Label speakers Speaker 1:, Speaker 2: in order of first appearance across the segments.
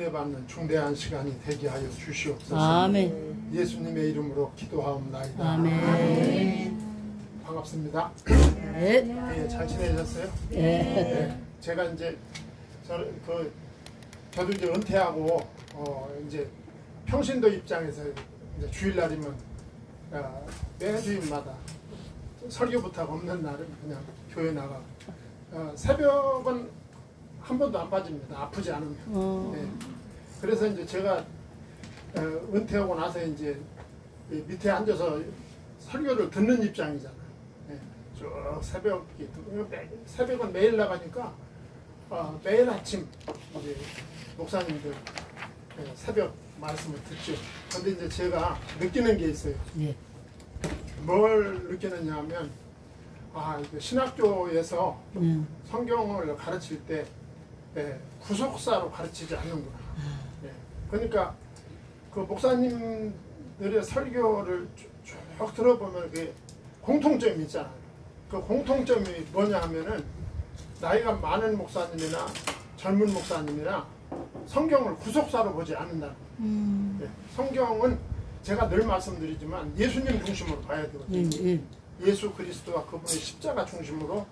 Speaker 1: 은혜 받는 중대한 시간이 되게 하여 주시옵소서.
Speaker 2: 아멘.
Speaker 1: 예수님의 이름으로 기도하옵나이다.
Speaker 2: 아멘.
Speaker 1: 반갑습니다.
Speaker 2: 네.
Speaker 1: 네, 잘 지내셨어요?
Speaker 2: 네.
Speaker 1: 네. 제가 이제 저도 이제 은퇴하고 이제 평신도 입장에서 이제 주일날이면 매주일마다 설교부터가 없는 날은 그냥 교회 나가. 새벽은 한 번도 안 빠집니다. 아프지 않으면. 네. 그래서 이제 제가 은퇴하고 나서 이제 밑에 앉아서 설교를 듣는 입장이잖아요. 네. 쭉 새벽은 매일 나가니까 매일 아침 이제 목사님들 새벽 말씀을 듣죠. 근데 이제 제가 느끼는 게 있어요.
Speaker 2: 네.
Speaker 1: 뭘 느끼느냐 하면 신학교에서 성경을 가르칠 때 구속사로 가르치지 않는구나. 그러니까 그 목사님들의 설교를 쭉 들어보면 그 공통점이 있잖아요. 그 공통점이 뭐냐 하면은 나이가 많은 목사님이나 젊은 목사님이나 성경을 구속사로 보지 않는다는 거예요. 성경은 제가 늘 말씀드리지만 예수님 중심으로 봐야 되거든요. 예수 그리스도와 그분의 십자가 중심으로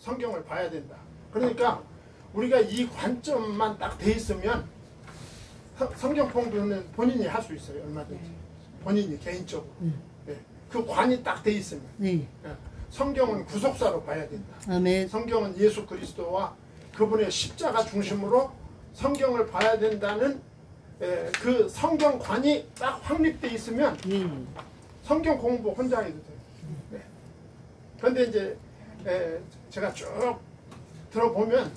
Speaker 1: 성경을 봐야 된다. 그러니까 우리가 이 관점만 딱 돼 있으면 성경 공부는 본인이 할 수 있어요. 얼마든지. 본인이 개인적으로. 그 관이 딱 돼 있으면. 성경은 구속사로 봐야 된다.
Speaker 2: 아멘.
Speaker 1: 성경은 예수 그리스도와 그분의 십자가 중심으로 성경을 봐야 된다는 그 성경관이 딱 확립돼 있으면 성경 공부 혼자 해도 돼요. 그런데 이제 제가 쭉 들어보면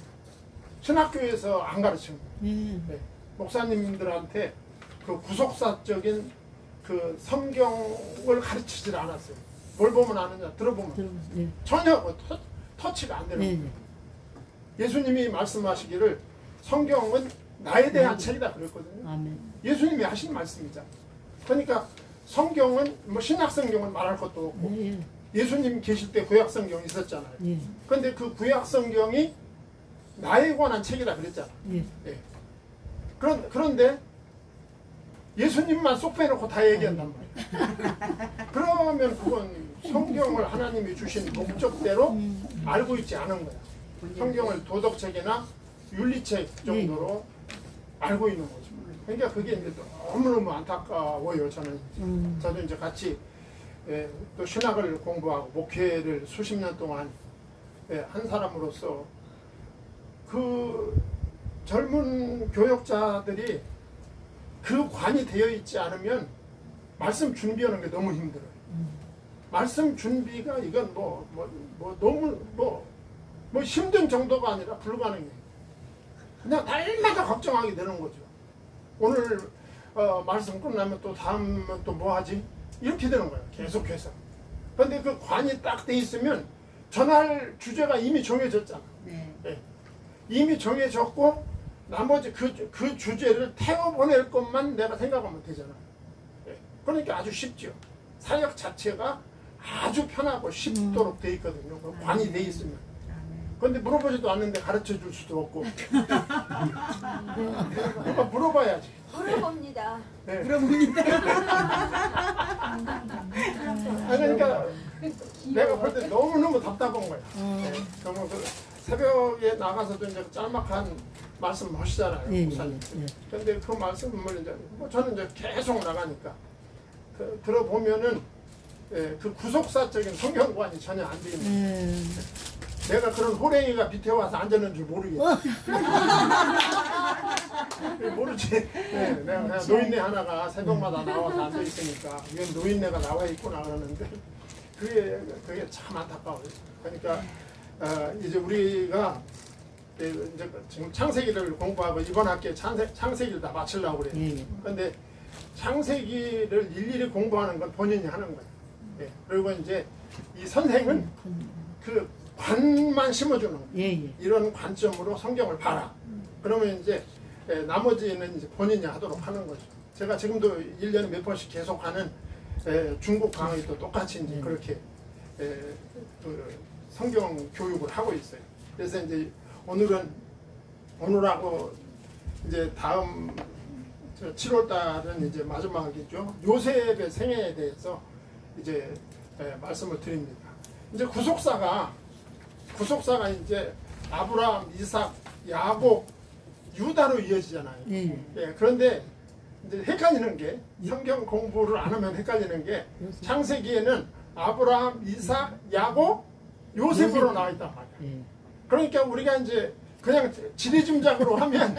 Speaker 1: 신학교에서 안 가르치는 거예요. 목사님들한테 그 구속사적인 그 성경을 가르치질 않았어요. 뭘 보면 아느냐, 들어보면 전혀 터치가 안 되는 거예요. 예수님이 말씀하시기를 성경은 나에 대한 책이다 그랬거든요. 아멘. 예수님이 하신 말씀이잖아요. 그러니까 성경은 뭐 신약성경은 말할 것도 없고 예수님 계실 때 구약성경이 있었잖아요. 그런데 그 구약성경이 나에 관한 책이라 그랬잖아요. 그런데 예수님만 쏙 빼놓고 다 얘기한단 말이에요. 그러면 그건 성경을 하나님이 주신 목적대로 알고 있지 않은 거야. 성경을 도덕책이나 윤리책 정도로 알고 있는 거죠. 그러니까 그게 이제 너무너무 안타까워요. 저도 이제 같이 또 신학을 공부하고 목회를 수십 년 동안 한 사람으로서 그 젊은 교역자들이 그 관이 되어 있지 않으면 말씀 준비하는 게 너무 힘들어요. 말씀 준비가 이건 너무 힘든 정도가 아니라 불가능해요. 그냥 날마다 걱정하게 되는 거죠. 오늘 말씀 끝나면 또 다음은 또 뭐 하지? 이렇게 되는 거예요. 계속해서. 그런데 그 관이 딱 돼 있으면 전할 주제가 이미 정해졌잖아. 이미 정해졌고 나머지 그 주제를 태워보낼 것만 내가 생각하면 되잖아. 그러니까 아주 쉽죠. 사역 자체가 아주 편하고 쉽도록 돼 있거든요. 그 관이 돼 있으면. 그런데 물어보지도 않는데 가르쳐 줄 수도 없고. 누가 물어봐야지.
Speaker 3: 물어봅니다.
Speaker 2: 물어봅니다.
Speaker 1: 그러니까 내가 볼 때 너무너무 답답한 거야. 그러면 그 새벽에 나가서도 이제 짤막한 말씀 하시잖아요. 목사님. 근데 그 말씀을 이제 저는 이제 계속 나가니까 들어보면은 그 구속사적인 성경관이 전혀 안 돼 있는 내가 그런 호랭이가 밑에 와서 앉았는 줄 모르겠어. 모르지. 내가 그냥 노인네 하나가 새벽마다 나와서 앉아 있으니까 이건 노인네가 나와 있구나 그러는데 그게 참 안타까워요. 그러니까 이제 우리가 이제 지금 창세기를 공부하고 이번 학기에 창세기를 다 마치려고 그래요. 그런데 창세기를 일일이 공부하는 건 본인이 하는 거예요. 그리고 이제 이 선생은 그 관만 심어주는 거예요. 이런 관점으로 성경을 봐라. 그러면 이제 나머지는 이제 본인이 하도록 하는 거죠. 제가 지금도 1년에 몇 번씩 계속하는 중국 강의도 똑같이 이제 그렇게 그 성경 교육을 하고 있어요. 그래서 이제 오늘하고 이제 다음 7월 달은 이제 마지막이죠. 요셉의 생애에 대해서 이제 말씀을 드립니다. 이제 구속사가 이제 아브라함, 이삭, 야곱, 유다로 이어지잖아요. 예, 그런데 이제 헷갈리는 게 성경 공부를 안 하면 헷갈리는 게 창세기에는 아브라함, 이삭, 야곱, 요셉으로 나와 있단 말이에요. 그러니까 우리가 이제 그냥 지리짐작으로 하면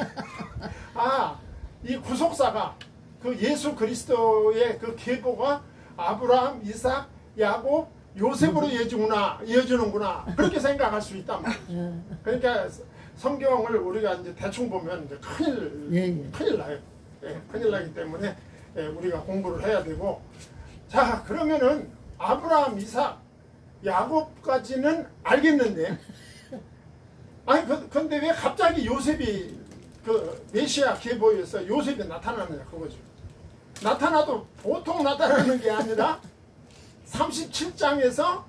Speaker 1: 이 구속사가 그 예수 그리스도의 그 계보가 아브라함, 이삭, 야곱, 요셉으로 이어지는구나 그렇게 생각할 수 있단 말이에요. 그러니까 성경을 우리가 이제 대충 보면 이제 큰일 나요. 예, 큰일 나기 때문에 우리가 공부를 해야 되고, 자 그러면은 아브라함, 이삭, 야곱까지는 알겠는데, 아니 근데 왜 갑자기 요셉이 그 메시아 계보에서 요셉이 나타나느냐 그거죠. 나타나도 보통 나타나는 게 아니라 37장에서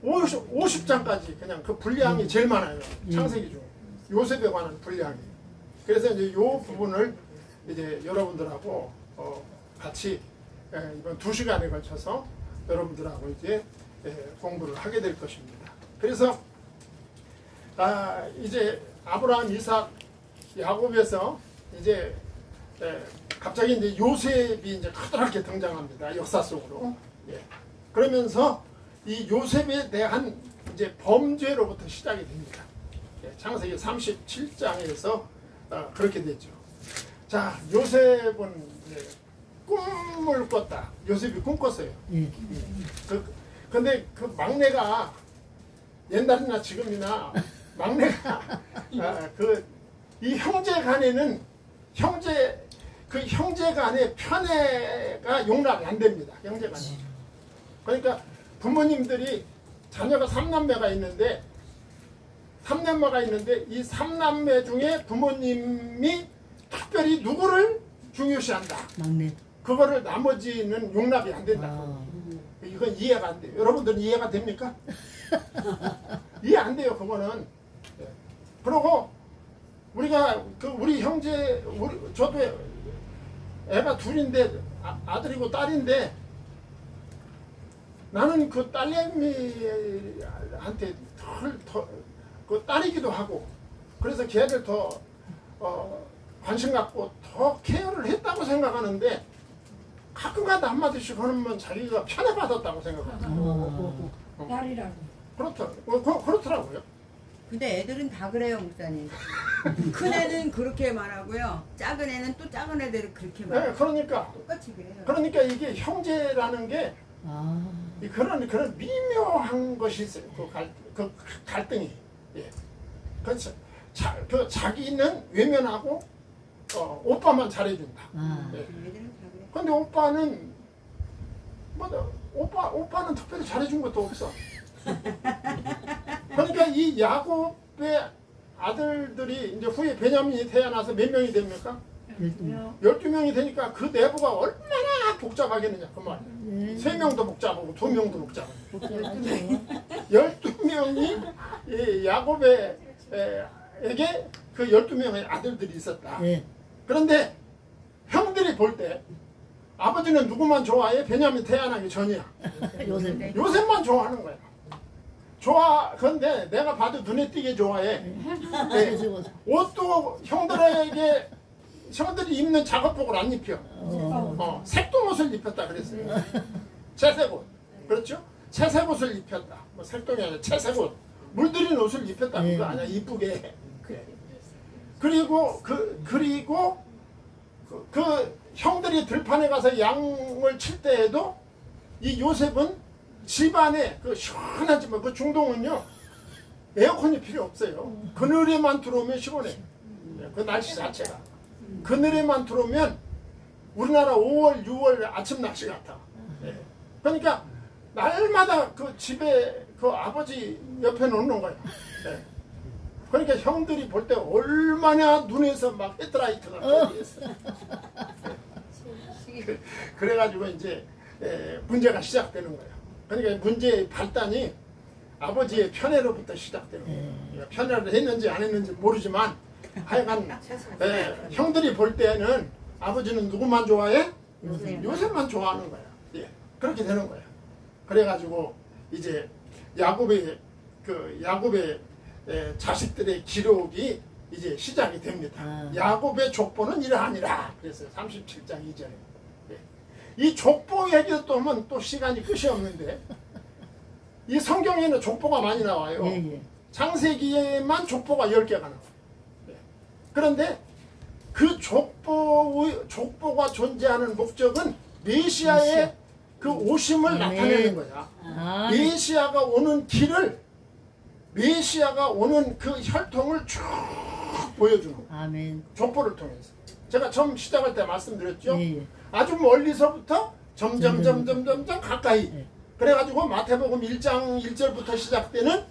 Speaker 1: 50장까지 그냥 그 분량이 제일 많아요. 창세기 중에 요셉에 관한 분량이. 그래서 이제 요 부분을 이제 여러분들하고 같이 이번 2시간에 걸쳐서 여러분들하고 이제 공부를 하게 될 것입니다. 그래서 이제 아브라함, 이삭, 야곱에서 이제 갑자기 이제 요셉이 이제 커다랗게 등장합니다. 역사 속으로. 예. 그러면서 이 요셉에 대한 이제 범죄로부터 시작이 됩니다. 예. 창세기 37장에서 그렇게 되죠. 자, 요셉은 이제 꿈을 꿨다. 요셉이 꿈 꿨어요. 근데 그 막내가 옛날이나 지금이나 막내가 이 형제 간에는 형제 간의 편애가 용납이 안 됩니다. 형제 간에. 그러니까 부모님들이 자녀가 3남매가 있는데 이 3남매 중에 부모님이 특별히 누구를 중요시한다. 막내. 그거를 나머지는 용납이 안 된다. 이건 이해가 안 돼요. 여러분들은 이해가 됩니까? 이해 안 돼요. 그거는. 그리고 우리가 우리 형제 저도 애가 둘인데 아들이고 딸인데 나는 그 딸내미한테 그 딸이기도 하고 그래서 걔를 더 관심 갖고 더 케어를 했다고 생각하는데 가끔가다 한마디씩 하면 자기가 편애받았다고 생각합니다.
Speaker 3: 딸이라고.
Speaker 1: 그렇더라고요.
Speaker 2: 근데 애들은 다 그래요, 목사님. 큰 애는 그렇게 말하고요. 작은 애는 또 작은 애들은 그렇게 말해요.
Speaker 1: 네, 그러니까.
Speaker 2: 똑같이 그래요.
Speaker 1: 그러니까 이게 형제라는 게 그런 미묘한 것이 있어요. 그 갈등이. 예. 그렇죠. 자기는 외면하고 오빠만 잘해준다. 예. 근데 오빠는 오빠는 특별히 잘해준 것도 없어. 그러니까 이 야곱의 아들들이 이제 후에 베냐민이 태어나서 몇 명이 됩니까? 12명이 되니까 그 내부가 얼마나 복잡하겠느냐 그 말이에요. 3명도 복잡하고 2명도 복잡하고 12명이 야곱에게 그 12명의 아들들이 있었다. 그런데 형들이 볼 때 아버지는 누구만 좋아해? 베냐민 태어나기 전이야. 요셉만 좋아하는 거야. 그런데 내가 봐도 눈에 띄게 좋아해. 네. 옷도 형들이 입는 작업복을 안 입혀. 색동 옷을 입혔다 그랬어요. 채색 옷. 그렇죠? 채색 옷을 입혔다. 뭐 색동이 아니라 채색 옷. 물들인 옷을 입혔다. 그거 아니야. 이쁘게. 그리고 그 형들이 들판에 가서 양을 칠 때에도 이 요셉은 집안에 그 시원한 집, 그 중동은요 에어컨이 필요 없어요. 그늘에만 들어오면 시원해. 그 날씨 자체가. 그늘에만 들어오면 우리나라 5월, 6월 아침 날씨 같아. 그러니까 날마다 그 집에 그 아버지 옆에 놓는 거야. 그러니까 형들이 볼 때 얼마나 눈에서 막 헤드라이트가 뻗어있어. 그래가지고 이제 문제가 시작되는 거예요. 그러니까 문제의 발단이 아버지의 편애로부터 시작되는 거예요. 편애를 했는지 안 했는지 모르지만 하여간 형들이 볼 때는 아버지는 누구만 좋아해? 요셉만 좋아하는 거야. 예, 그렇게 되는 거야. 그래가지고 이제 야곱의 자식들의 기록이 이제 시작이 됩니다. 야곱의 족보는 이러하니라. 그랬어요. 37장 2절에. 예. 이 족보 얘기를 또 하면 또 시간이 끝이 없는데 이 성경에는 족보가 많이 나와요. 창세기에만 족보가 10개가 나와요. 예. 그런데 그 족보가 존재하는 목적은 메시아의 그 오심을 나타내는 거야. 메시아가 오는 길을, 메시아가 오는 그 혈통을 쭉 보여주는 거야.
Speaker 3: 아멘.
Speaker 1: 족보를 통해서. 제가 처음 시작할 때 말씀드렸죠. 아주 멀리서부터 점점 가까이. 그래가지고 마태복음 1장 1절부터 시작되는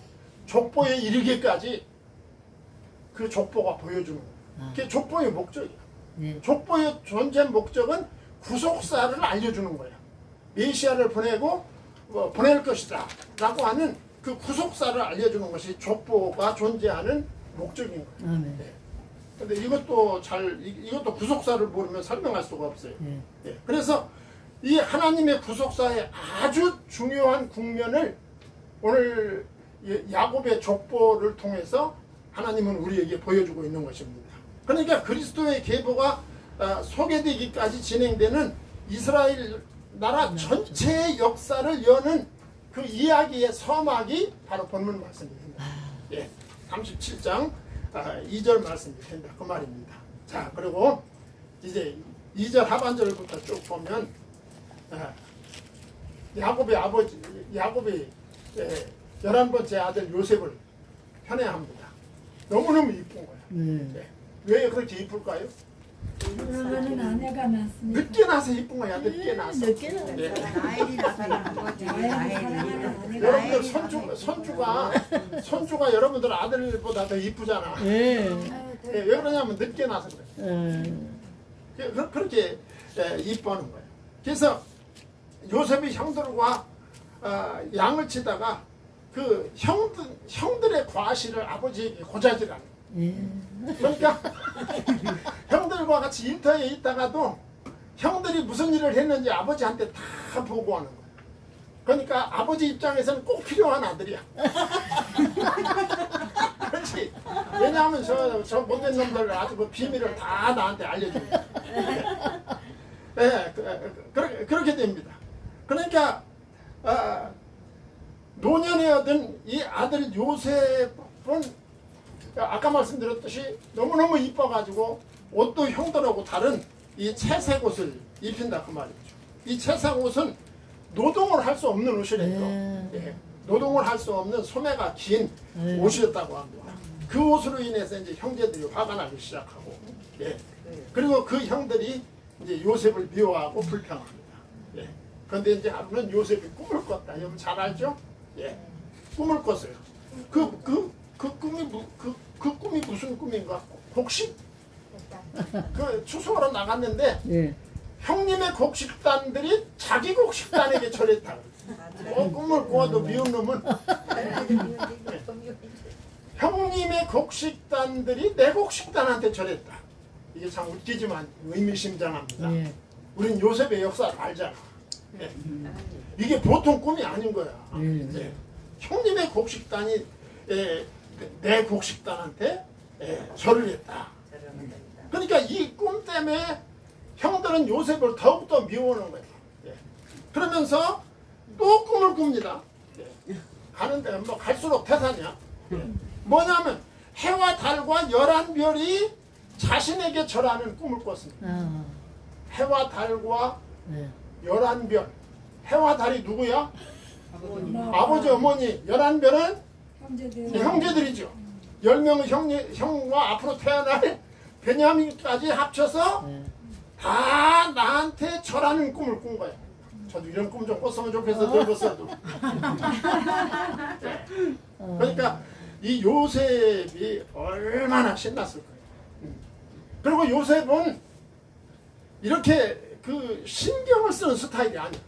Speaker 1: 족보에 이르기까지 그 족보가 보여주는 거야. 그게 족보의 목적이야. 족보의 존재 목적은 구속사를 알려주는 거야. 메시아를 보낼 것이다 라고 하는 그 구속사를 알려주는 것이 족보가 존재하는 목적인 거예요. 근데 이것도 구속사를 모르면 설명할 수가 없어요. 예. 그래서 이 하나님의 구속사의 아주 중요한 국면을 오늘 야곱의 족보를 통해서 하나님은 우리에게 보여주고 있는 것입니다. 그러니까 그리스도의 계보가 소개되기까지 진행되는 이스라엘 나라 전체의 역사를 여는 그 이야기의 서막이 바로 본문 말씀입니다. 예, 37장 2절 말씀이 된다. 그 말입니다. 자, 그리고 이제 2절 하반절부터 쭉 보면 야곱의 11번째 아들 요셉을 편애합니다. 너무너무 이쁜 거야. 예. 왜 그렇게 이쁠까요?
Speaker 4: 그러는 아내가 낳습니다.
Speaker 1: 늦게 나서 이쁜 거야. 늦게 나서.
Speaker 2: 나일이 나타나는 거지.
Speaker 1: 여러분들 손주가 여러분들 아들보다 더 이쁘잖아. 왜 그러냐면 늦게 나서 그래. 그렇게 이뻐하는 거예요. 그래서 요셉이 형들과 양을 치다가 그 형들의 과실을 아버지에게 고자질하는 거예요. 그러니까 형들과 같이 일터에 있다가도 형들이 무슨 일을 했는지 아버지한테 다 보고하는 거예요. 그러니까 아버지 입장에서는 꼭 필요한 아들이야. 그렇지. 왜냐하면 저 못된 놈들 아주 그 비밀을 다 나한테 알려줍니다. 네, 그렇게 됩니다. 그러니까 노년에 얻은 이 아들 요셉은 아까 말씀드렸듯이 너무너무 이뻐가지고 옷도 형들하고 다른 이 채색 옷을 입힌다 그 말이죠. 이 채색 옷은 노동을 할 수 없는 옷이래요. 예, 노동을 할 수 없는 소매가 긴 옷이었다고 합니다. 그 옷으로 인해서 이제 형제들이 화가 나기 시작하고, 예, 그리고 그 형들이 이제 요셉을 미워하고 불평합니다. 예, 그런데 이제 하루는 요셉이 꿈을 꿨다. 여러분 잘 알죠? 예, 꿈을 꿨어요. 그 꿈이 무슨 꿈인가? 곡식? 그 추수하러 나갔는데 형님의 곡식단들이 자기 곡식단에게 절했다. 꿈을 꾸어도 미운 놈은 형님의 곡식단들이 내 곡식단한테 절했다. 이게 참 웃기지만 의미심장합니다. 우린 요셉의 역사를 알잖아. 이게 보통 꿈이 아닌 거야. 형님의 곡식단이 내 곡식단한테 절을 했다. 그러니까 이 꿈 때문에 형들은 요셉을 더욱더 미워하는 거예요. 그러면서 또 꿈을 꿉니다. 가는데 뭐 갈수록 태산이야. 뭐냐면 해와 달과 11별이 자신에게 절하는 꿈을 꿨습니다. 해와 달과 11별. 해와 달이 누구야? 아버지, 어머니. 11별은 형제들이죠. 10명의 형과 앞으로 태어날 베냐민까지 합쳐서 다 나한테 절하는 꿈을 꾼 거예요. 저도 이런 꿈 좀 꿨으면 좋겠어. 늙었어도. 그러니까 이 요셉이 얼마나 신났을 거예요. 그리고 요셉은 이렇게 그 신경을 쓰는 스타일이 아니야.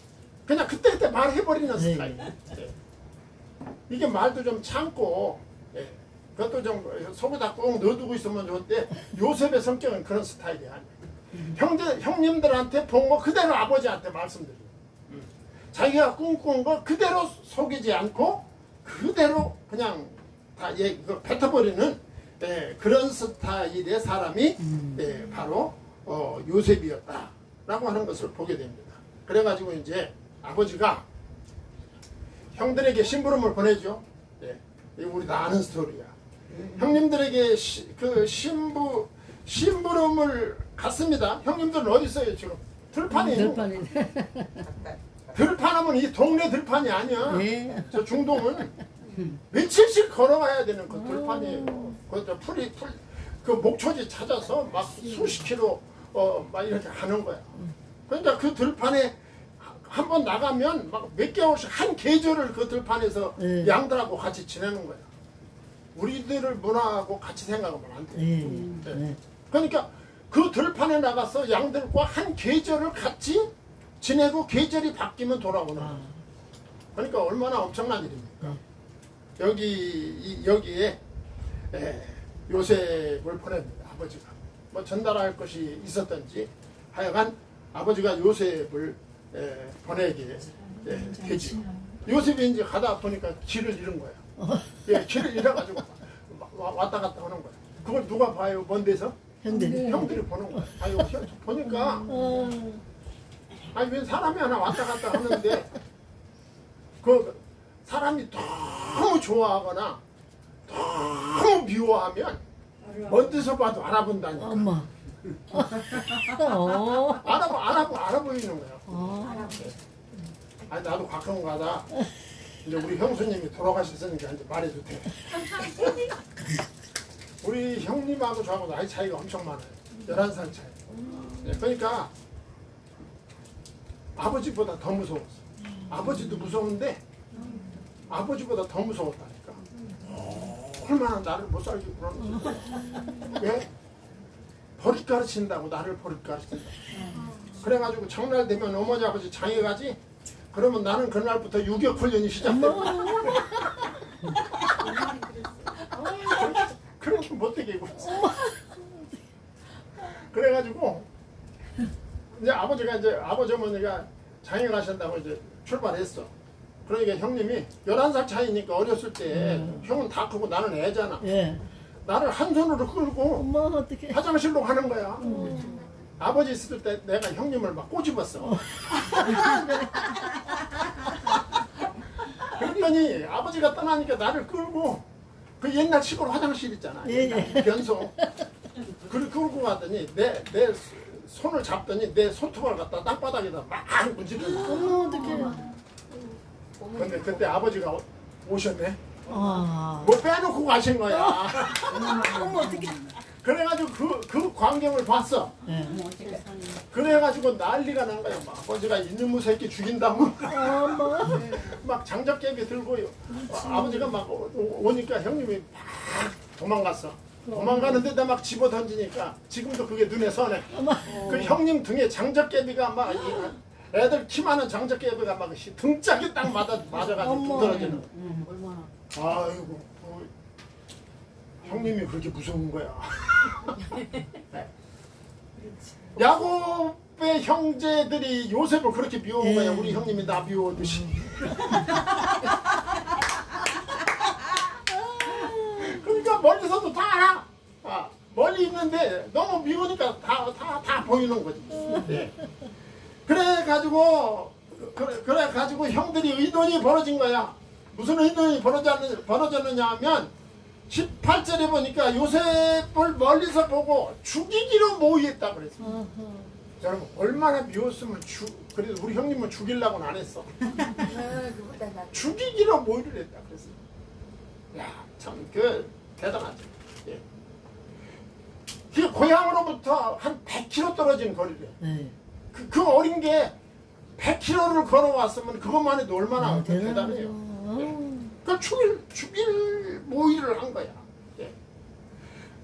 Speaker 1: 그냥 그때그때 말해버리는 스타일. 이게 말도 좀 참고 그것도 좀 속에다 꼭 넣어두고 있으면 좋은데 요셉의 성격은 그런 스타일이 아니에요. 형님들한테 본 거 그대로 아버지한테 말씀드려요. 자기가 꿈꾼 거 그대로 속이지 않고 그대로 그냥 다 뱉어버리는 그런 스타일의 사람이 바로 요셉이었다라고 하는 것을 보게 됩니다. 그래가지고 이제 아버지가 형들에게 심부름을 보내죠. 우리 다 아는 스토리야. 형님들에게 그 심부름을 갔습니다. 형님들은 어디 있어요 지금? 들판이에요. 들판하면 이 동네 들판이 아니야.
Speaker 3: 네.
Speaker 1: 저 중동은 며칠씩 걸어가야 되는 그 들판이에요. 그 목초지 찾아서 막 수십 킬로 막 이렇게 하는 거야. 그러니까 그 들판에 한 번 나가면 막 몇 개월씩 한 계절을 그 들판에서 양들하고 같이 지내는 거야. 우리들을 문화하고 같이 생각하면 안 돼. 그러니까 그 들판에 나가서 양들과 한 계절을 같이 지내고 계절이 바뀌면 돌아오는 거야. 그러니까 얼마나 엄청난 일입니까? 여기에 요셉을 보냅니다. 아버지가 뭐 전달할 것이 있었던지 하여간 아버지가 요셉을 보내게 되지. 요셉이 이제 가다 보니까 길을 잃은 거야. 길을 잃어가지고 왔다 갔다 하는 거야. 그걸 누가 봐요? 먼 데서? 형들이 보는 거야. 아유, 보니까 아니 왜 사람이 하나 왔다 갔다 하는데 그 사람이 너무 좋아하거나 너무 미워하면 먼 데서 봐도 알아본다니까.
Speaker 3: 엄마.
Speaker 1: 알아보이는 거야. 아니 나도 가끔 가다 이제 우리 형수님이 돌아가셨으니까 이제 말해도 돼. 우리 형님하고 저하고 나이 차이가 엄청 많아요. 11살 차이. 그러니까 아버지보다 더 무서웠어. 아버지도 무서운데 아버지보다 더 무서웠다니까. 얼마나 나를 못 살게 그러는 거야. 왜? 버릇 가르친다고 나를 버릇 가르친다. 그래가지고 정날 되면 어머니 아버지 장에 가지. 그러면 나는 그날부터 유격 훈련이 시작돼. 그렇게 못되게 입었어. 그래가지고 이제 아버지 어머니가 장에 가신다고 이제 출발했어. 그러니까 형님이 11살 차이니까 어렸을 때 형은 다 크고 나는 애잖아. 나를 한 손으로 끌고
Speaker 3: 엄마 어떡해.
Speaker 1: 화장실로 가는 거야. 아버지 있을 때 내가 형님을 막 꼬집었어. 그랬더니 아버지가 떠나니까 나를 끌고 그 옛날 시골 화장실 있잖아. 변소. 끌고 가더니 내 손을 잡더니 내 손톱을 갖다 땅바닥에다 막 문지르는 거야.
Speaker 3: 엄마 어떡해.
Speaker 1: 근데 그때 아버지가 오셨네.
Speaker 3: 아.
Speaker 1: 뭐 빼놓고 가신 거야.
Speaker 3: 엄마 어떡해.
Speaker 1: 그래가지고 그 광경을 봤어. 그래가지고 난리가 난 거야. 막 아버지가 이놈의 새끼 죽인다고. 막 장작개비 들고 아버지가 막 오니까 형님이 막 도망갔어. 도망가는데 나 막 집어 던지니까 지금도 그게 눈에 선해. 그 형님 등에 장작개비가 막 애들 키많은 장작개비가 막 등짝에 딱 맞아가지고 부러지는 거야. 아이고 형님이 그렇게 무서운 거야. 야곱의 형제들이 요셉을 그렇게 미워한 거야. 우리 형님이 나 미워하듯이. 그러니까 멀리서도 다 알아. 멀리 있는데 너무 미우니까 다 보이는 거지. 그래가지고 형들이 의논이 벌어진 거야. 무슨 의논이 벌어졌느냐 하면 18절에 보니까 요셉을 멀리서 보고 죽이기로 모의했다 그랬어. 여러분 얼마나 미웠으면 그래도 우리 형님은 죽이려고는 안 했어. 죽이기로 모의를 했다 그랬어. 야, 참 대단하죠. 예. 그 고향으로부터 한 100km 떨어진 거리래. 그 어린 게 100km를 걸어왔으면 그것만 해도 얼마나 대단해요. 그 죽일 모의를 한 거야. 예.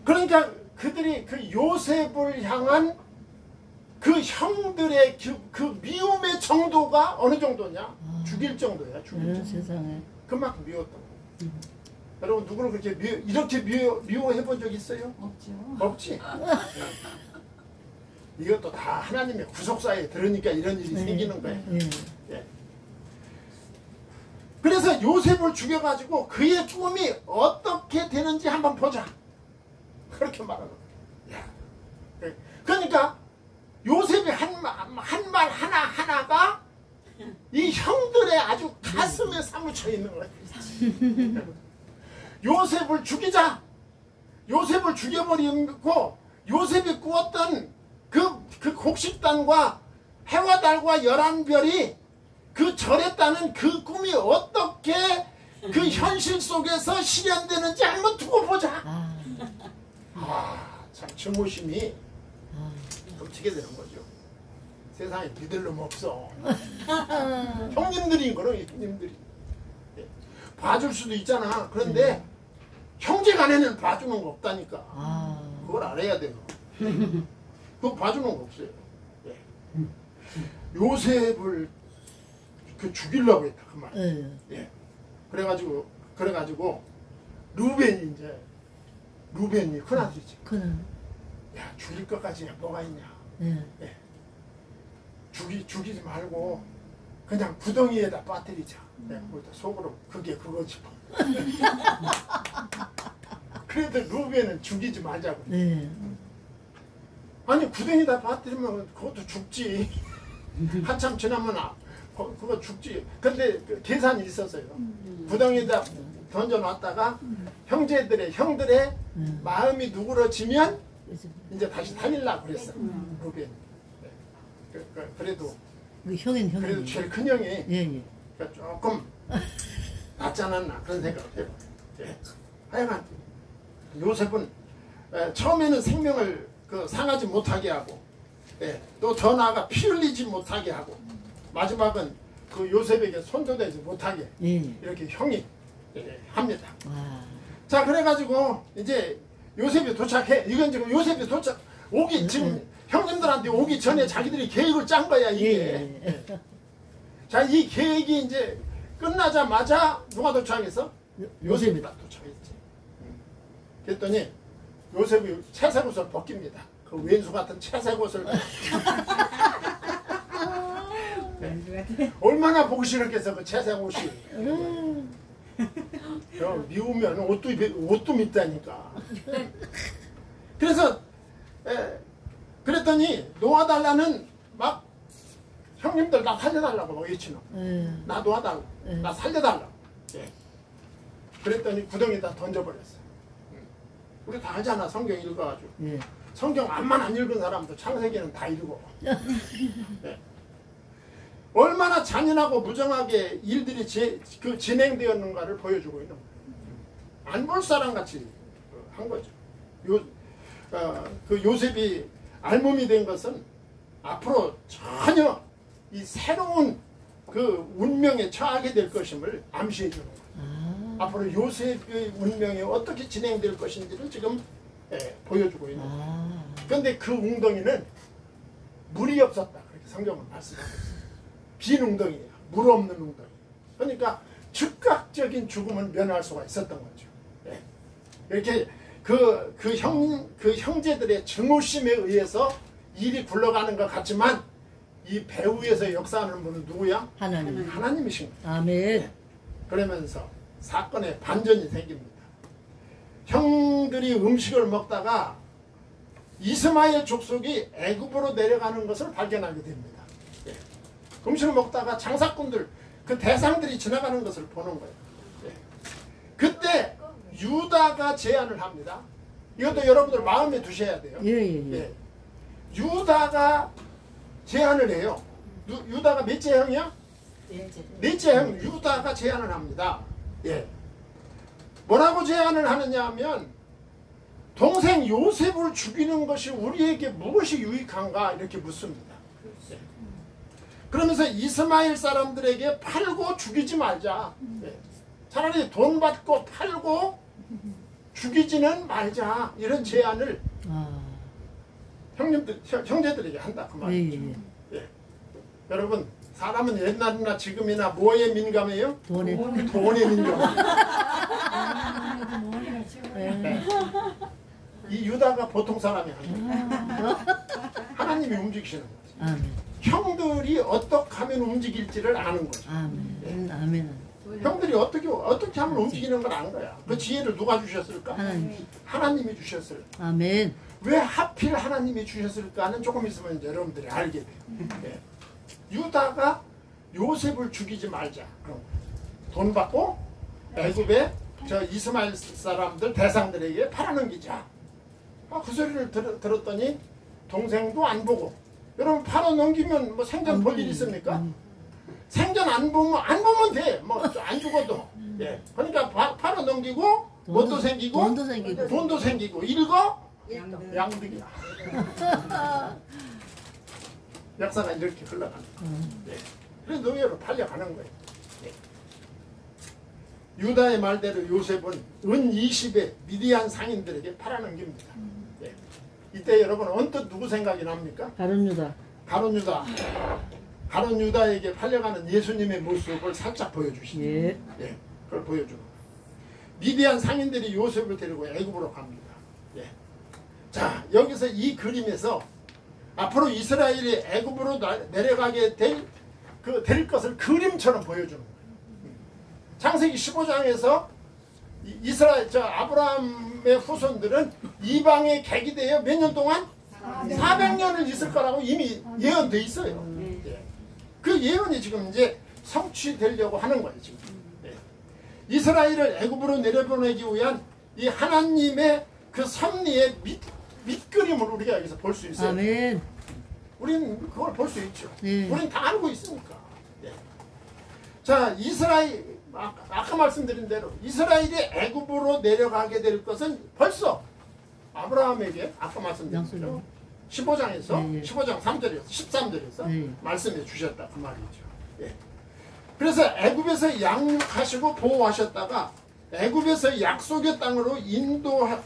Speaker 1: 그러니까 그들이 그 요셉을 향한 그 형들의 그 미움의 정도가 어느 정도냐? 죽일 정도야. 죽일 정도.
Speaker 3: 세상에.
Speaker 1: 그만큼 미웠던 거야. 여러분 누구를 그렇게 이렇게 미워해 본 적 있어요?
Speaker 4: 없죠.
Speaker 1: 없지. 이것도 다 하나님의 구속사에 들으니까 이런 일이 생기는 거예요. 예. 그래서 요셉을 죽여가지고 그의 꿈이 어떻게 되는지 한번 보자. 그렇게 말하는 거예요. 그러니까 요셉이 한 말 하나하나가 이 형들의 아주 가슴에 사무쳐 있는 거예요. 요셉을 죽이자. 요셉을 죽여버리고 요셉이 꾸었던 그 곡식단과 해와 달과 11별이 그 절했다는 그 꿈이 어떻게 그 현실 속에서 실현되는지 한번 두고 보자. 참 증오심이 어떻게 되는 거죠. 세상에 믿을 놈 없어. 형님들인 거는 형님들이 봐줄 수도 있잖아. 그런데 형제간에는 봐주는 거 없다니까. 그걸 알아야 돼요. 그거 봐주는 거 없어요. 예. 요셉을 죽이려고 했다 그 말. 예. 그래가지고 루벤이 큰아들이지. 야, 죽일 것까지 뭐가 있냐. 예. 죽이지 말고 그냥 구덩이에다 빠뜨리자. 예. 속으로 그거지. 그래도 루벤은 죽이지 말자고. 아니 구덩이에다 빠뜨리면 그것도 죽지. 한참 지나면 그거 죽지. 근데 그 계산이 있었어요. 구덩이에다 던져놨다가 형들의 마음이 누그러지면 이제 다시 살리려고 그랬어. 루벤. 그래도 그래도 제일 큰 형이 조금 낫지 않았나 그런 생각을 해요. 예. 하여간 요셉은 처음에는 생명을 상하지 못하게 하고, 예. 또 더 나아가 피 흘리지 못하게 하고, 마지막은 그 요셉에게 손도 대지 못하게 이렇게 형이 합니다. 자, 그래가지고 이제 요셉이 도착해. 이건 지금 요셉이 오기 지금 형님들한테 오기 전에 자기들이 계획을 짠 거야 이게. 자, 이 계획이 이제 끝나자마자 누가 도착했어? 요셉이 도착했지. 그랬더니 요셉이 채색 옷을 벗깁니다. 그 왼수 같은 채색 옷을. 얼마나 보기 싫었겠어 그 채색 옷이. 미우면 옷도 밉다니까. 그래서 그랬더니 놓아달라는 막 형님들 나 살려달라고 외치는. 나 놓아달라. 나 살려달라. 예. 그랬더니 구덩이에다 던져버렸어. 우리 다 알잖아. 성경 읽어가지고. 성경 암만 안 읽은 사람도 창세기는 다 읽어. 예. 얼마나 잔인하고 무정하게 일들이 진행되었는가를 보여주고 있는 거예요. 안 볼 사람 같이 한 거죠. 그 요셉이 알몸이 된 것은 앞으로 전혀 이 새로운 그 운명에 처하게 될 것임을 암시해 주는 거예요. 앞으로 요셉의 운명이 어떻게 진행될 것인지를 지금 보여주고 있는 거예요. 그런데 그 웅덩이는 물이 없었다. 그렇게 성경은 말씀하고 있어요. 빈 웅덩이야. 물 없는 웅덩이. 그러니까 즉각적인 죽음을 면할 수가 있었던 거죠. 이렇게 그 형제들의 증오심에 의해서 일이 굴러가는 것 같지만 이 배후에서 역사하는 분은 누구야? 하나님이신 거예요.
Speaker 3: 아멘.
Speaker 1: 그러면서 사건에 반전이 생깁니다. 형들이 음식을 먹다가 이스마엘 족속이 애굽으로 내려가는 것을 발견하게 됩니다. 음식을 먹다가 장사꾼들, 그 대상들이 지나가는 것을 보는 거예요. 그때 유다가 제안을 합니다. 이것도 여러분들 마음에 두셔야 돼요. 유다가 제안을 해요. 유다가 몇째 형이야? 넷째 형 유다가 제안을 합니다. 뭐라고 제안을 하느냐 하면 동생 요셉을 죽이는 것이 우리에게 무엇이 유익한가 이렇게 묻습니다. 그러면서 이스마엘 사람들에게 팔고 죽이지 말자. 차라리 돈 받고 팔고 죽이지는 말자. 이런 제안을 형제들에게 한다. 그 말이죠. 여러분, 사람은 옛날이나 지금이나 뭐에 민감해요? 돈에 민감해요. 이 유다가 보통 사람이 아니에요. 하나님이 움직이시는 거죠.
Speaker 3: 아멘.
Speaker 1: 형들이 어떻게 하면 움직일지를 아는 거죠.
Speaker 3: 아멘. 아멘.
Speaker 1: 형들이 어떻게 하면 움직이는 걸 아는 거야. 그 지혜를 누가 주셨을까?
Speaker 3: 하나님.
Speaker 1: 하나님이 주셨어요.
Speaker 3: 아멘.
Speaker 1: 왜 하필 하나님이 주셨을까는 조금 있으면 이제 여러분들이 알게 돼요. 예. 유다가 요셉을 죽이지 말자. 그런 거예요. 돈 받고 애굽에 저 이스마엘 사람들 대상들에게 팔아넘기자. 그 소리를 들었더니 동생도 안 보고. 여러분 팔아넘기면 뭐 생전 볼 일 있습니까? 생전 안 보면 돼. 뭐 안 죽어도. 예. 그러니까 팔아넘기고 돈도 생기고 돈도 생기고 일거 양득이야. 역사가 이렇게 흘러가는 거예요. 예. 그래서 노예로 팔려가는 거예요. 예. 유다의 말대로 요셉은 은 20에 미디안 상인들에게 팔아넘깁니다. 예. 이때 여러분 언뜻 누구 생각이 납니까?
Speaker 3: 가룟 유다.
Speaker 1: 가룟 유다. 가룟 유다에게 팔려가는 예수님의 모습을 살짝 보여주시죠.
Speaker 3: 예.
Speaker 1: 예. 그걸 보여주고 미디안 상인들이 요셉을 데리고 애굽으로 갑니다. 예. 자, 여기서 이 그림에서 앞으로 이스라엘이 애굽으로 내려가게 될 것을 그림처럼 보여주는 거예요. 창세기 15장에서 이스라엘 아브라함의 후손들은 이방에 객이 되어 몇 년 동안 400년을 있을 거라고 이미 예언돼 있어요. 예. 그 예언이 지금 이제 성취되려고 하는 거예요. 지금. 예. 이스라엘을 애굽으로 내려보내기 위한 이 하나님의 그 섭리의 밑그림을 우리가 여기서 볼 수 있어요.
Speaker 3: 아멘.
Speaker 1: 우리는 그걸 볼 수 있죠.
Speaker 3: 네.
Speaker 1: 우리는 다 알고 있으니까. 예. 자, 이스라엘 아까 말씀드린 대로 이스라엘이 애굽으로 내려가게 될 것은 벌써 아브라함에게 아까 말씀드린 대로 15장에서
Speaker 3: 네.
Speaker 1: 15장 3절에서 13절에서
Speaker 3: 네.
Speaker 1: 말씀해 주셨다 그 말이죠. 예. 그래서 애굽에서 양육하시고 보호하셨다가 애굽에서 약속의 땅으로 인도하여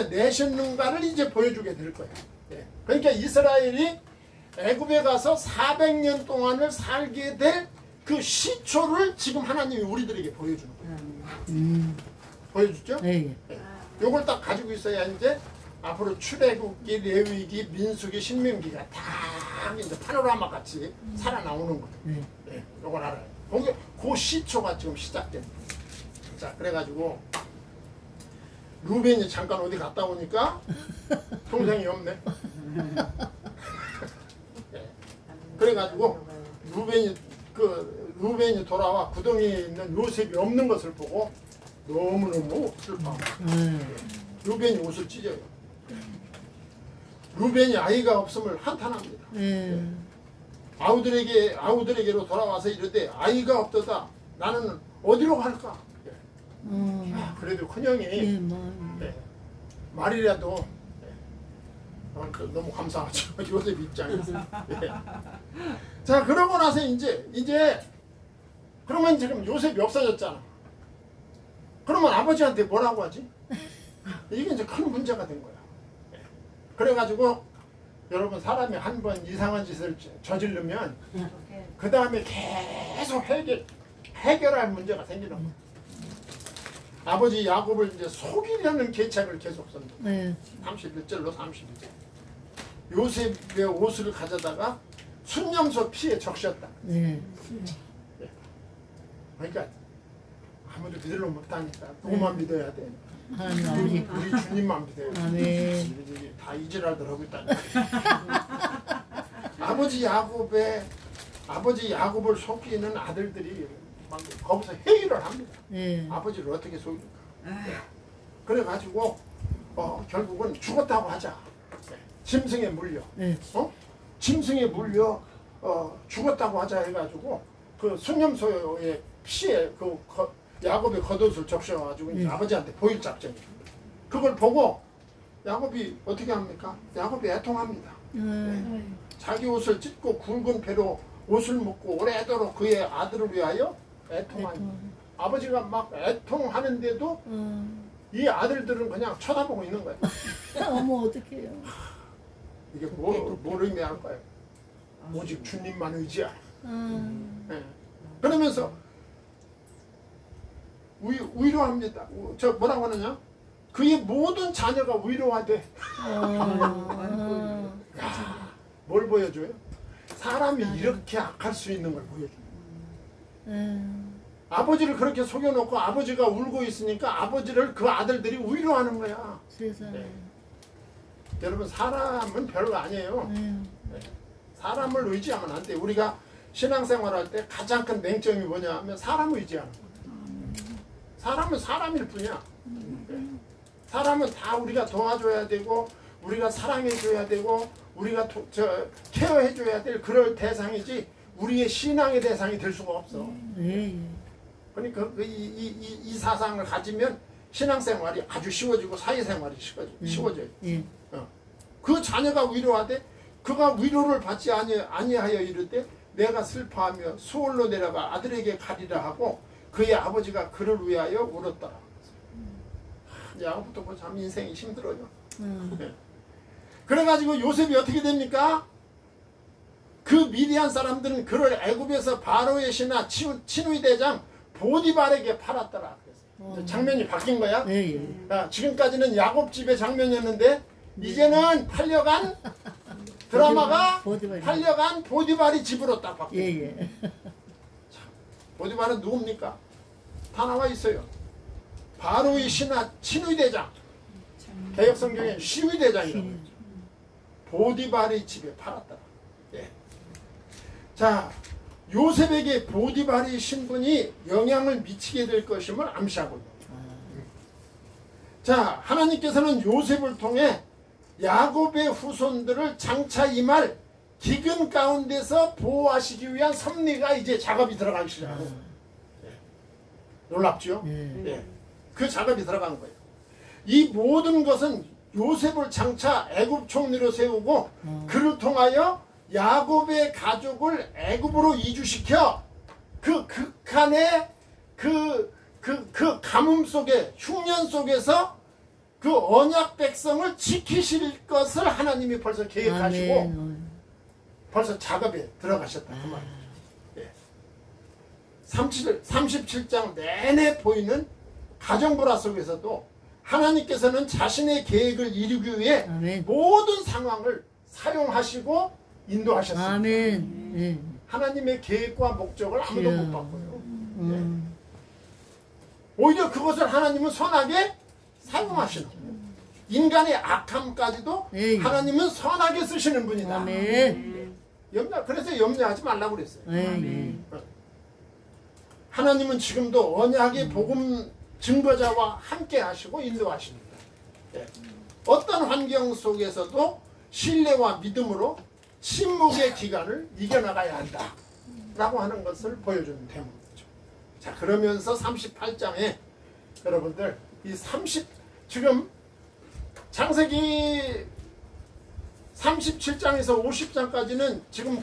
Speaker 1: 내셨는가를 이제 보여주게 될 거예요. 예. 그러니까 이스라엘이 애굽에 가서 400년 동안을 살게 될 그 시초를 지금 하나님이 우리들에게 보여주는 거예요. 보여주죠?
Speaker 3: 예.
Speaker 1: 예. 요걸 딱 가지고 있어야 이제 앞으로 출애굽기, 레위기, 민수기, 신명기가 다 이제 파노라마 같이 살아나오는 거예요.
Speaker 3: 네.
Speaker 1: 예. 요걸 알아요. 그 시초가 지금 시작됩니다. 자, 그래가지고 루벤이 잠깐 어디 갔다 오니까 동생이 없네. 예. 그래가지고 루벤이 돌아와 구덩이에 있는 요셉이 없는 것을 보고 너무너무 슬퍼합니다. 루벤이 옷을 찢어요. 루벤이 아이가 없음을 한탄합니다. 아우들에게로 돌아와서 이르되 아이가 없도다. 나는 어디로 갈까? 그래도 큰형이 말이라도 너무 감사하죠. 요셉 입장에서. 예. 자, 그러고 나서 이제 그러면 지금 요셉이 없어졌잖아. 그러면 아버지한테 뭐라고 하지? 이게 이제 큰 문제가 된 거야. 예. 그래가지고 여러분 사람이 한 번 이상한 짓을 저지르면 그 다음에 계속 해결할 문제가 생기는 거야. 아버지 야곱을 이제 속이려는 계책을 계속 썼다. 31절로 32절. 요셉의 옷을 가져다가 순념소 피에 적셨다. 그러니까 아무도 믿으려 못하니까 누구만 믿어야 돼.
Speaker 3: 하나님 아버지.
Speaker 1: 우리 주님만 믿어야 돼.
Speaker 3: 아멘.
Speaker 1: 다 이지랄들 하고 있다니까. 아버지 야곱을 속이는 아들들이 막 거기서 회의를 합니다. 아버지를 어떻게 속일까. 그래가지고 결국은 죽었다고 하자. 짐승에 물려. 짐승에 물려 죽었다고 하자 해가지고 그 순념소의 피에 야곱의 겉옷을 적셔가지고 이제 아버지한테 보일 작전이에요. 그걸 보고 야곱이 어떻게 합니까? 야곱이 애통합니다. 자기 옷을 찢고 굵은 배로 옷을 묶고 오래도록 그의 아들을 위하여 애통합니다. 아버지가 막 애통하는데도 이 아들들은 그냥 쳐다보고 있는 거예요.
Speaker 3: 어머 어떡해요.
Speaker 1: 이게 뭘 의미할까요? 오직 주님만 의지하라. 네. 그러면서 위로합니다. 저 뭐라고 하느냐? 그의 모든 자녀가 위로하되 뭘 보여줘요? 사람이 이렇게 악할 수 있는 걸 보여줘요. 아버지를 그렇게 속여놓고 아버지가 울고 있으니까 아버지를 그 아들들이 위로하는 거야.
Speaker 3: 세상에.
Speaker 1: 네. 여러분 사람은 별거 아니에요. 네. 사람을 의지하면 안 돼. 우리가 신앙생활할 때 가장 큰 맹점이 뭐냐 하면 사람을 의지하는 거야. 사람은 사람일 뿐이야. 네. 사람은 다 우리가 도와줘야 되고 우리가 사랑해줘야 되고 우리가 케어해줘야 될 그럴 대상이지 우리의 신앙의 대상이 될 수가 없어. 그러니까 이 사상을 가지면 신앙생활이 아주 쉬워지고 사회생활이 쉬워져요. 그 자녀가 위로하되 그가 위로를 받지 아니하여 이르되 내가 슬퍼하며 수월로 내려가 아들에게 가리라 하고 그의 아버지가 그를 위하여 울었더라. 야곱부터 참 인생이 힘들어요. 그래가지고 요셉이 어떻게 됩니까? 그 미디안 사람들은 그를 애굽에서 바로의 신하 친위 대장 보디발에게 팔았더라. 장면이 바뀐 거야. 지금까지는 야곱 집의 장면이었는데 이제는 팔려간 드라마가 팔려간 보디발이 집으로 딱 바뀌어요. 보디발은 누굽니까? 다 나와 있어요. 바로의 신하 친위대장, 개혁성경에 시위대장이라고 그러죠. 보디발의 집에 팔았더라. 자, 요셉에게 보디발의 신분이 영향을 미치게 될 것임을 암시하고 있다. 자, 하나님께서는 요셉을 통해 야곱의 후손들을 장차 임할 기근 가운데서 보호하시기 위한 섭리가 이제 작업이 들어가기 시작하고 놀랍죠? 그 작업이 들어간 거예요. 이 모든 것은 요셉을 장차 애굽 총리로 세우고 그를 통하여 야곱의 가족을 애굽으로 이주시켜 그 극한의 그 가뭄 속에 흉년 속에서 그 언약 백성을 지키실 것을 하나님이 벌써 계획하시고 벌써 작업에 들어가셨다 그 말이죠. 37장 내내 보이는 가정불화 속에서도 하나님께서는 자신의 계획을 이루기 위해 모든 상황을 사용하시고 인도하셨습니다. 아멘. 하나님의 계획과 목적을 아무도 못 바꿔요. 오히려 그것을 하나님은 선하게 사용하시는 거예요. 인간의 악함까지도 하나님은 선하게 쓰시는 분이다. 그래서 염려하지 말라고 그랬어요. 하나님은 지금도 언약의 복음 증거자와 함께 하시고 인도하십니다. 어떤 환경 속에서도 신뢰와 믿음으로 침묵의 기간을 이겨나가야 한다 라고 하는 것을 보여주는 대목이죠. 자, 그러면서 38장에 여러분들 지금 창세기 37장에서 50장까지는 지금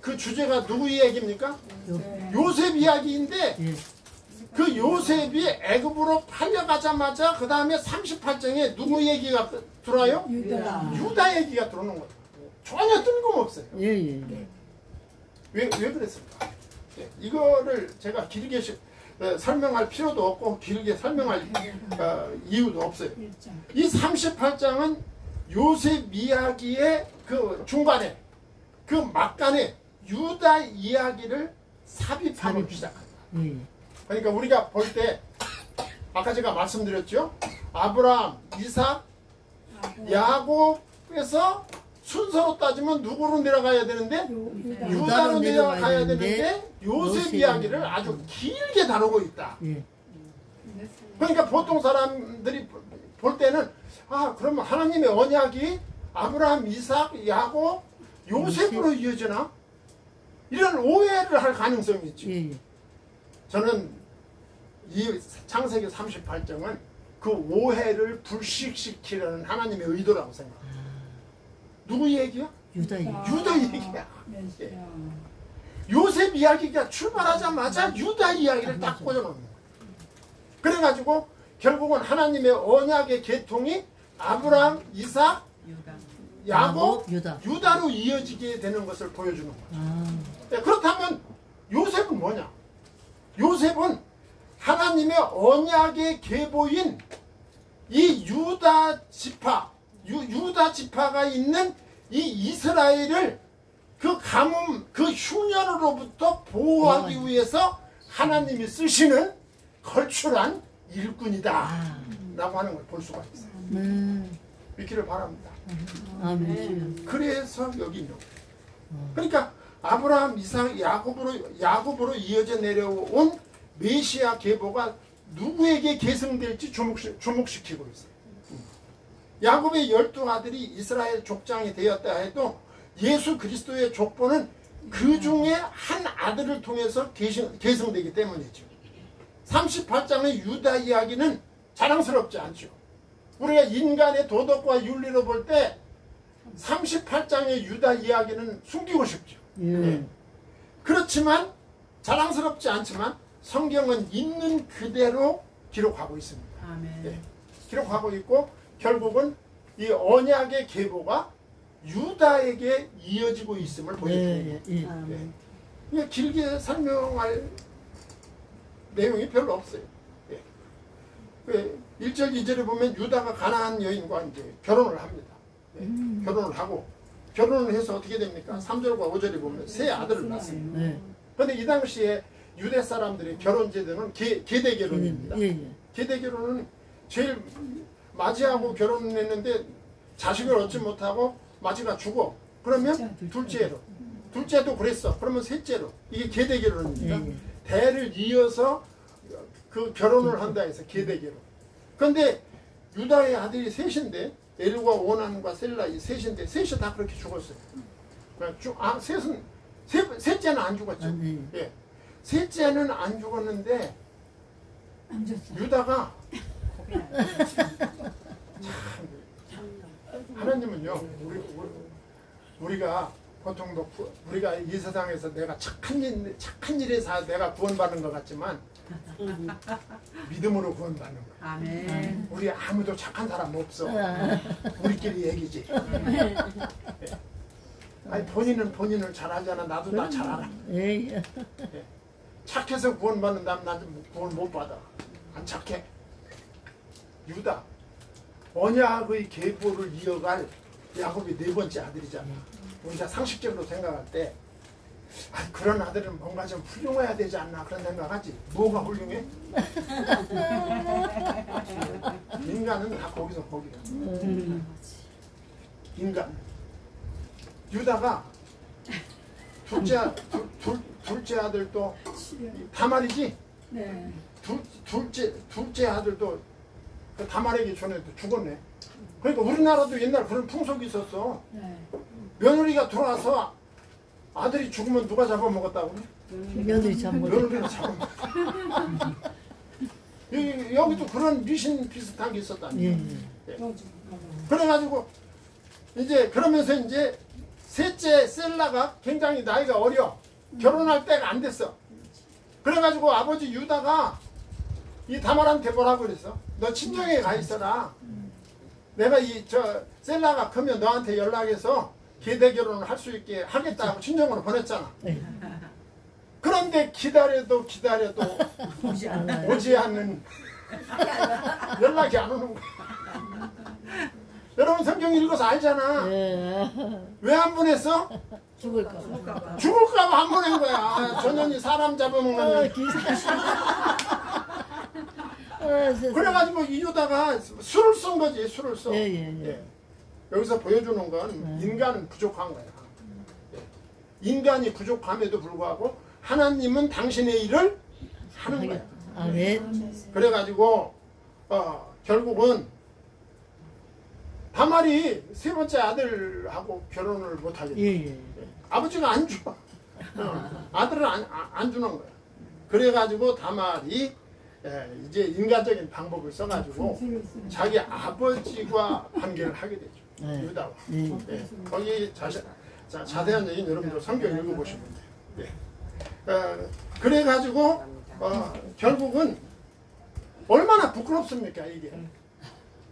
Speaker 1: 그 주제가 누구 이야기입니까? 요셉 이야기인데 그 요셉이 애굽으로 팔려가자마자 그 다음에 38장에 누구 얘기가 들어와요? 유다 얘기가 들어오는 거예요. 전혀 뜬금없어요. 왜 그랬을까? 이거를 제가 길게 설명할 필요도 없고 길게 설명할 이유도 없어요. 이 38장은 요셉 이야기의 그 중간에 그 막간에 유다 이야기를 삽입하고 시작합니다. 그러니까 우리가 볼 때 아까 제가 말씀드렸죠. 아브라함, 이삭, 야곱에서 순서로 따지면 누구로 내려가야 되는데 유다로 내려가야 되는데 요셉 이야기를 아주 길게 다루고 있다. 그러니까 보통 사람들이 볼 때는 그러면 하나님의 언약이 아브라함, 이삭, 야곱, 요셉으로 이어지나? 이런 오해를 할 가능성이 있지. 저는 이 창세기 38장은 그 오해를 불식시키려는 하나님의 의도라고 생각합니다. 누구 얘기야? 유다 얘기야. 요셉 이야기가 출발하자마자 유다 이야기를 딱 꽂아놓는 거예요. 그래가지고 결국은 하나님의 언약의 계통이 아브라함, 이삭, 야곱, 유다로 이어지게 되는 것을 보여주는 거죠. 그렇다면 요셉은 뭐냐? 요셉은 하나님의 언약의 계보인 이 유다 지파가 있는 이 이스라엘을 그 가뭄, 그 흉년으로부터 보호하기 위해서 하나님이 쓰시는 걸출한 일꾼이다 라고 하는 걸 볼 수가 있어요. 믿기를 바랍니다.
Speaker 3: 아멘.
Speaker 1: 그래서 여기 있는 거예요. 그러니까 아브라함, 이삭, 야곱으로 이어져 내려온 메시아 계보가 누구에게 계승될지 주목시키고 있어요. 야곱의 12아들이 이스라엘 족장이 되었다 해도 예수 그리스도의 족보는 그 중에 한 아들을 통해서 계승되기 때문이죠. 38장의 유다 이야기는 자랑스럽지 않죠. 우리가 인간의 도덕과 윤리로 볼 때 38장의 유다 이야기는 숨기고 싶죠. 예. 그렇지만 자랑스럽지 않지만 성경은 있는 그대로 기록하고 있습니다.
Speaker 2: 아멘.
Speaker 1: 예. 기록하고 있고 결국은 이 언약의 계보가 유다에게 이어지고 있음을 보여줍니다. 예. 길게 설명할 내용이 별로 없어요. 예. 1절, 2절에 보면 유다가 가나안 여인과 이제 결혼을 합니다. 예. 결혼을 하고 결혼을 해서 어떻게 됩니까? 3절과 5절에 보면 새 아들을 낳았어요. 그런데 이 당시에 유대 사람들의 결혼 제도는 계대 결혼입니다. 계대 결혼은 제일 맞이하고 결혼했는데 자식을 얻지 못하고 맞이가 죽어. 그러면 둘째로. 둘째도 그랬어. 그러면 셋째로. 이게 계대 결혼입니다. 대를 이어서 그 결혼을 한다 해서 계대 결혼. 그런데 유다의 아들이 셋인데 엘과 오난과 셀라 이 셋인데 셋이 다 그렇게 죽었어요. 셋째는 안 죽었죠. 예. 셋째는 안 죽었는데 유다가 하나님은요 우리가 보통 우리가 이 세상에서 내가 착한 일에서 내가 구원받는 것 같지만 믿음으로 구원받는 거야.
Speaker 2: 아멘.
Speaker 1: 우리 아무도 착한 사람 없어. 우리끼리 얘기지. 아니 본인은 잘하잖아. 나도 다 잘 알아. 착해서 구원받는다면 나는 구원 못 받아. 안 착해. 유다 언약의 계보를 이어갈 야곱이 네 번째 아들이잖아. 우리가 상식적으로 생각할 때 그런 아들은 뭔가 좀 훌륭해야 되지 않나 그런 생각하지. 뭐가 훌륭해? 인간은 다 거기서 거기야. 인간. 유다가 둘째 아들도 다말이지?
Speaker 4: 네.
Speaker 1: 둘째 아들도 그 다말에게 전에 죽었네. 그러니까 우리나라도 옛날 그런 풍속이 있었어.
Speaker 4: 네.
Speaker 1: 며느리가 들어와서 아들이 죽으면 누가 잡아먹었다고 그래?
Speaker 3: 며느리 잡아먹었다.
Speaker 1: 며느리가 잡아먹었다. 여기도 그런 미신 비슷한 게 있었다니. 예. 그래가지고 이제 그러면서 이제 셋째 셀라가 굉장히 나이가 어려. 결혼할 때가 안 됐어. 그래가지고 아버지 유다가 이 다말한테 뭐라고 그랬어? 너 친정에 가 있어라. 내가 셀라가 크면 너한테 연락해서 계대 결혼을 할 수 있게 하겠다고 친정으로 보냈잖아. 그런데 기다려도 오지 않는 연락이 안 오는 거야. 여러분 성경 읽어서 알잖아. 왜 안 보냈어?
Speaker 3: 죽을까봐.
Speaker 1: 죽을까봐 안 보낸 거야. 전현이 사람 잡아먹는. 그래가지고 이 유다가 술을 쓴 거지. 술을 써. 여기서 보여주는 건 인간은 부족한 거야. 인간이 부족함에도 불구하고 하나님은 당신의 일을 하는 거야. 그래가지고 결국은 다말이 세 번째 아들하고 결혼을 못하겠다. 아버지가 안 줘. 아들은 안 주는 거야. 그래가지고 다말이 이제 인간적인 방법을 써가지고 자기 아버지와 관계를 하게 되죠. 유다와. 거기 자세한 얘기는 여러분들 성경 읽어보시면 돼요. 그래가지고 결국은 얼마나 부끄럽습니까 이게.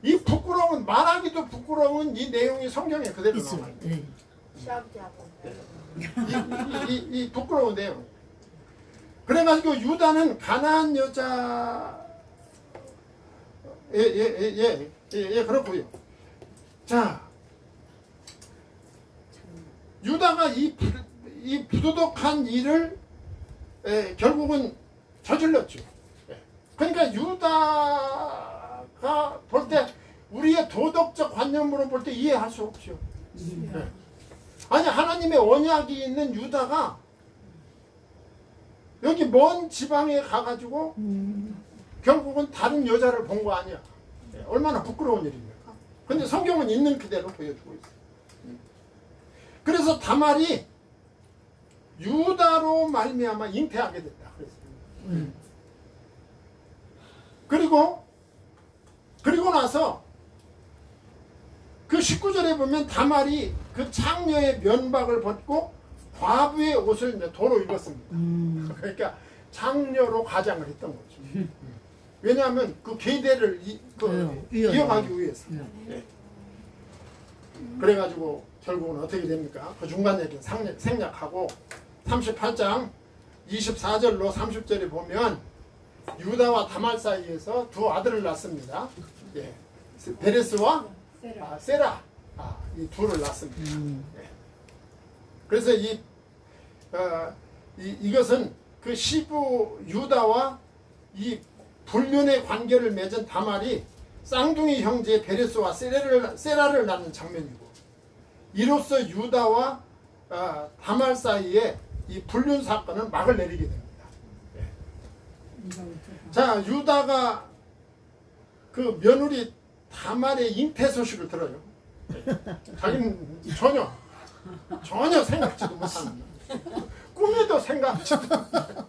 Speaker 1: 이 부끄러운 말하기도 부끄러운 이 내용이 성경에 그대로 나와요. 이 부끄러운 내용. 그래가지고 유다는 가나안 여자 그렇고요. 자, 유다가 이 부도덕한 일을 결국은 저질렀죠. 그러니까 유다가 볼 때 우리의 도덕적 관념으로 볼 때 이해할 수 없죠. 아니 하나님의 언약이 있는 유다가 여기 먼 지방에 가가지고 결국은 다른 여자를 본 거 아니야. 얼마나 부끄러운 일입니까? 근데 성경은 있는 그대로 보여주고 있어요. 그래서 다말이 유다로 말미암아 잉태하게 됐다 그랬어요. 그리고 나서 그 19절에 보면 다말이 그 창녀의 면박을 벗고 과부의 옷을 이제 도로 입었습니다. 그러니까 창녀로 가장을 했던 거죠. 왜냐하면 그 계대를 이어가기 위해서. 네. 그래가지고 결국은 어떻게 됩니까? 그 중간 얘기 생략하고 38장 24절로 30절에 보면 유다와 다말 사이에서 두 아들을 낳습니다. 예. 베레스와 세라 이 둘을 낳습니다. 예. 그래서 이것은 그 시부 유다와 이 불륜의 관계를 맺은 다말이 쌍둥이 형제 베레스와 세라를 낳는 장면이고, 이로써 유다와 다말 사이에 이 불륜 사건은 막을 내리게 됩니다. 예. 자, 유다가 그 며느리 다말의 잉태 소식을 들어요. 예. 자기는 전혀 생각지도 못하는, 꿈에도 생각지도 못하는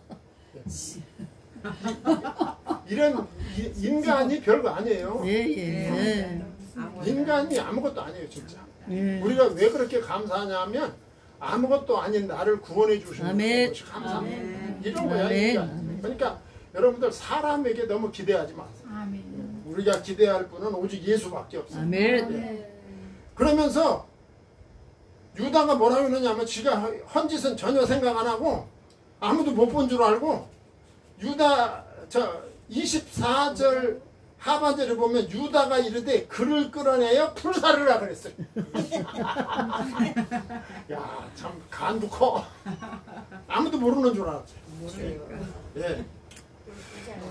Speaker 1: 이런 인간이 별거 아니에요. 인간이 아무것도 아니에요, 진짜. 우리가 왜 그렇게 감사하냐면 아무것도 아닌 나를 구원해 주시는 것이 감사합니다. 이런 거야, 인간. 그러니까 여러분들 사람에게 너무 기대하지 마세요. 우리가 기대할 분은 오직 예수밖에 없어요. 그러면서 유다가 뭐라고 했느냐면 지가 헌짓은 전혀 생각 안 하고 아무도 못 본 줄 알고, 유다 24절 하반절에 보면 유다가 이르되 그를 끌어내어 불사르라 그랬어요. 야, 참 간도 커. 아무도 모르는 줄 알았죠. 예.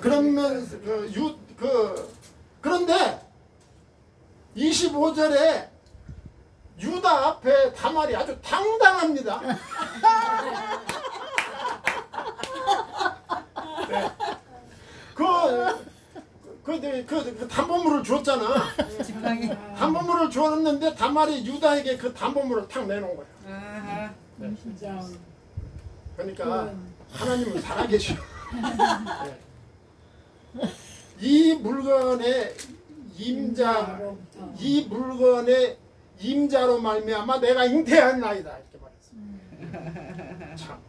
Speaker 1: 그러면 그런데 25절에 유다 앞에 다말이 아주 당당합니다. 네. 그 담보물을 줬잖아. 담보물을 줬는데 다말이 유다에게 그 담보물을 탁 내놓은 거야. 네. 그러니까 하나님은 살아계셔. 네. 이 물건의 임자로 말미암아 내가 잉태하나이다 이렇게 말했어. 참.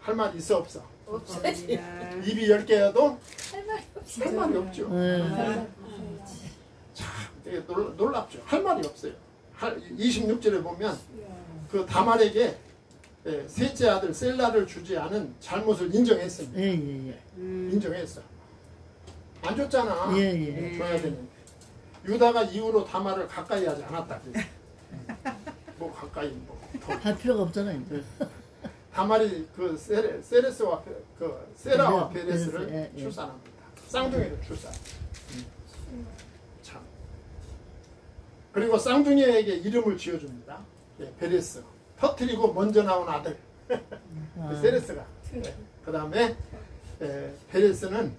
Speaker 1: 할 말 있어 없어?
Speaker 4: 없어지.
Speaker 1: 입이 10개여도
Speaker 4: 할 말이 없죠.
Speaker 1: 할 말이 없죠. 참 되게 놀랍죠. 할 말이 없어요. 26절에 보면 그 다말에게 셋째 아들 셀라를 주지 않은 잘못을 인정했습니다. 인정했어. 안 줬잖아. 줘야 되는데. 유다가 이후로 다말을 가까이 하지 않았다. 뭐 가까이
Speaker 3: 할 필요가 없잖아요.
Speaker 1: 다말이 그 세레스와 세라와 베레스를 출산합니다. 쌍둥이를 출산. 참. 그리고 쌍둥이에게 이름을 지어줍니다. 베레스. 터트리고 먼저 나온 아들. 그 세레스가. 그 다음에 베레스는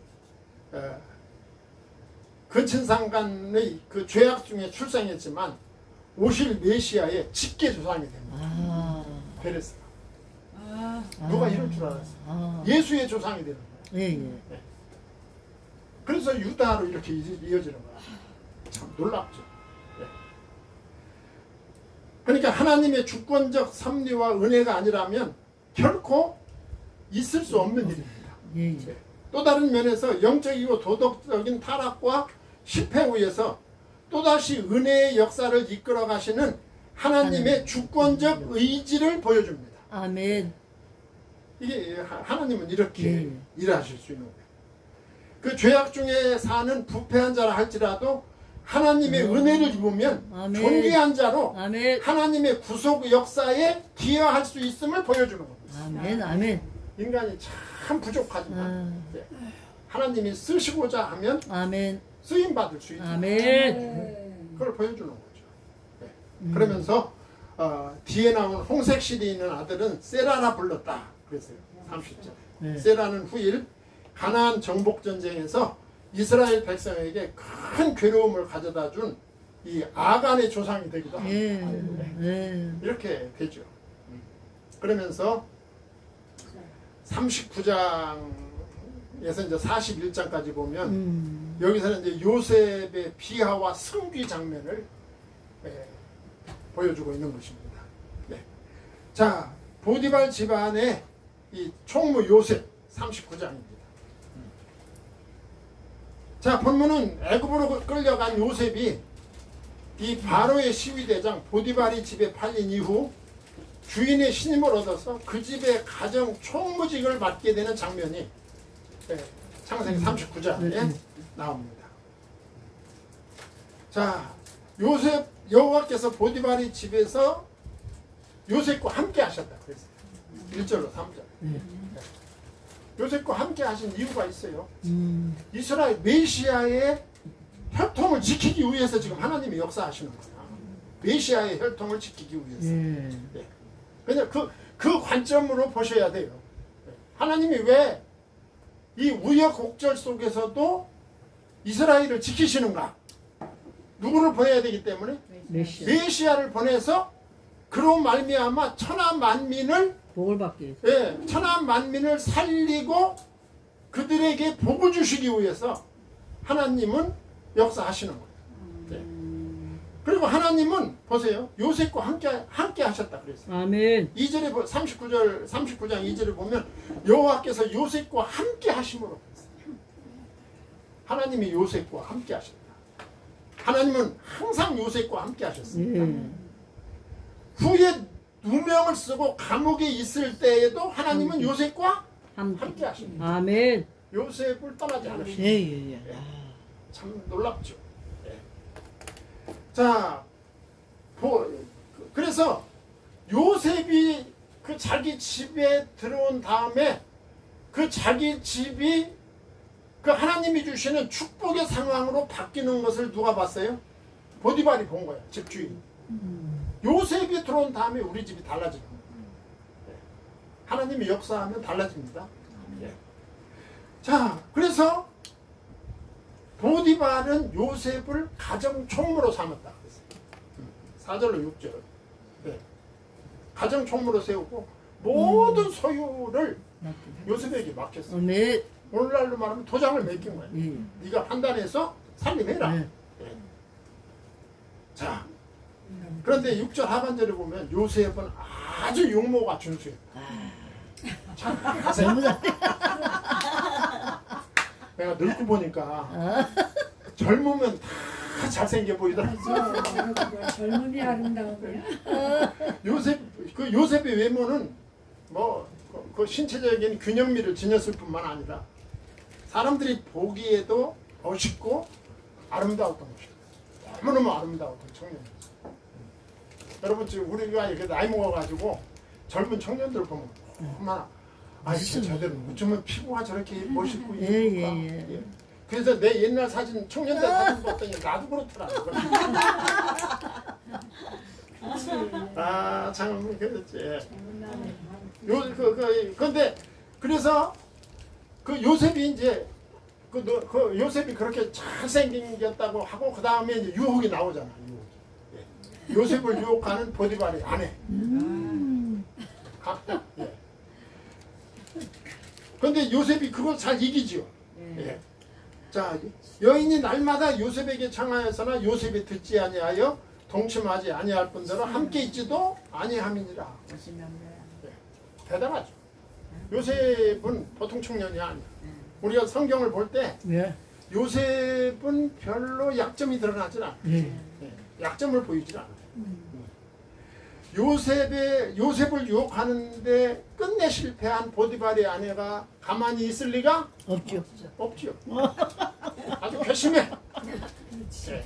Speaker 1: 근친상간의 그 죄악 중에 출생했지만 오실 메시아의 직계 조상이 됩니다. 베레스가. 누가 이럴 줄 알았어. 예수의 조상이 되는 거야. 그래서 유다로 이렇게 이어지는 거야. 참 놀랍죠. 그러니까 하나님의 주권적 섭리와 은혜가 아니라면 결코 있을 수 없는 일입니다. 또 다른 면에서 영적이고 도덕적인 타락과 실패 후에서 또다시 은혜의 역사를 이끌어 가시는 하나님의 주권적 의지를 보여줍니다.
Speaker 3: 아멘.
Speaker 1: 이게 하나님은 이렇게 일하실 수 있는 거예요. 그 죄악 중에 사는 부패한 자라 할지라도 하나님의 은혜를 입으면
Speaker 3: 아멘.
Speaker 1: 존귀한 자로
Speaker 3: 아멘.
Speaker 1: 하나님의 구속 역사에 기여할 수 있음을 보여주는 겁니다.
Speaker 3: 아멘. 아멘.
Speaker 1: 인간이 참 부족하지만
Speaker 3: 아.
Speaker 1: 하나님이 쓰시고자 하면
Speaker 3: 아멘.
Speaker 1: 쓰임받을 수 있다.
Speaker 3: 아멘.
Speaker 1: 그걸 보여주는 거죠. 네. 그러면서 뒤에 나온 홍색실이 있는 아들은 세라라 불렀다. 그랬어요. 30절.
Speaker 3: 네.
Speaker 1: 세라는 후일 가나안 정복 전쟁에서 이스라엘 백성에게 큰 괴로움을 가져다 준 이 아간의 조상이 되기도 합니다.
Speaker 3: 예. 예.
Speaker 1: 이렇게 되죠. 그러면서 39장에서 이제 41장까지 보면 여기서는 이제 요셉의 비하와 승귀 장면을 보여주고 있는 것입니다. 네. 자, 보디발 집안의 이 총무 요셉 39장입니다. 자, 본문은 애굽으로 끌려간 요셉이 이 바로의 시위대장 보디발이 집에 팔린 이후 주인의 신임을 얻어서 그 집의 가정 총무직을 맡게 되는 장면이 창세기 39장에 나옵니다. 자, 요셉 여호와께서 보디발이 집에서 요셉과 함께 하셨다 그랬어요. 1절로 3절. 요셉과 함께 하신 이유가 있어요. 이스라엘 메시아의 혈통을 지키기 위해서 지금 하나님이 역사하시는 거예요. 메시아의 혈통을 지키기 위해서. 네. 그냥 그 관점으로 보셔야 돼요. 하나님이 왜 이 우여곡절 속에서도 이스라엘을 지키시는가? 누구를 보내야 되기 때문에 메시아를 보내서 그로 말미암아 천하 만민을
Speaker 3: 복을 받기.
Speaker 1: 천하 만민을 살리고 그들에게 복을 주시기 위해서 하나님은 역사하시는 거예요. 그리고 하나님은 보세요. 요셉과 함께 하셨다 그랬어요.
Speaker 3: 아멘.
Speaker 1: 2절에 39장 2절에 보면 여호와께서 요셉과 함께 하심으로 그랬어요. 하나님이 요셉과 함께 하셨다. 하나님은 항상 요셉과 함께 하셨습니다. 후에 누명을 쓰고 감옥에 있을 때에도 하나님은 요셉과 함께 하십니다.
Speaker 3: 아멘.
Speaker 1: 요셉을 떠나지 않으십니다.
Speaker 3: 예.
Speaker 1: 참 놀랍죠. 자, 그래서 요셉이 그 자기 집에 들어온 다음에 그 자기 집이 그 하나님이 주시는 축복의 상황으로 바뀌는 것을 누가 봤어요? 보디발이 본 거야, 집주인. 요셉이 들어온 다음에 우리 집이 달라지는 거예요. 하나님이 역사하면 달라집니다. 자, 그래서 보디발은 요셉을 가정 총무로 삼았다. 4절로 6절. 네. 가정 총무로 세우고 모든 소유를 요셉에게 맡겼어요. 오늘날로 말하면 도장을 맡긴 거예요. 네가 판단해서 살림해라. 네. 자, 그런데 6절 하반절에 보면 요셉은 아주 용모가 준수했다. 참,
Speaker 3: 너무 잘해.
Speaker 1: 내가 늙고 보니까 젊으면 다 잘생겨 보이더라고요.
Speaker 4: 젊음이 아름다운 거야.
Speaker 1: 요셉의 외모는 그 신체적인 균형미를 지녔을 뿐만 아니라 사람들이 보기에도 멋있고 아름다웠던 것이다. 너무너무 아름다웠던 청년이었어요. 여러분 지금 우리가 이렇게 나이 먹어가지고 젊은 청년들 보면 얼마나 저들은 어쩌면 피부가 저렇게 멋있고 이쁘까. 그래서 내 옛날 사진 청년 때 사진 봤더니 나도 그렇더라. 참 그렇지. 근데 그래서 그 요셉이 이제 그 요셉이 그렇게 잘생겼다고 하고 그 다음에 이제 유혹이 나오잖아. 요셉을 유혹하는 보디발의 아내. 그런데 요셉이 그걸 잘 이기지요. 자, 여인이 날마다 요셉에게 청하였으나 요셉이 듣지 아니하여 동침하지 아니할 뿐더러 함께 있지도 아니함이니라. 대단하죠. 요셉은 보통 청년이 아니야. 우리가 성경을 볼 때 요셉은 별로 약점이 드러나질 않아. 약점을 보이질 않아. 요셉을 유혹하는데 끝내 실패한 보디발의 아내가 가만히 있을 리가
Speaker 3: 없죠.
Speaker 1: 없지요. 아주 괘씸해. 네.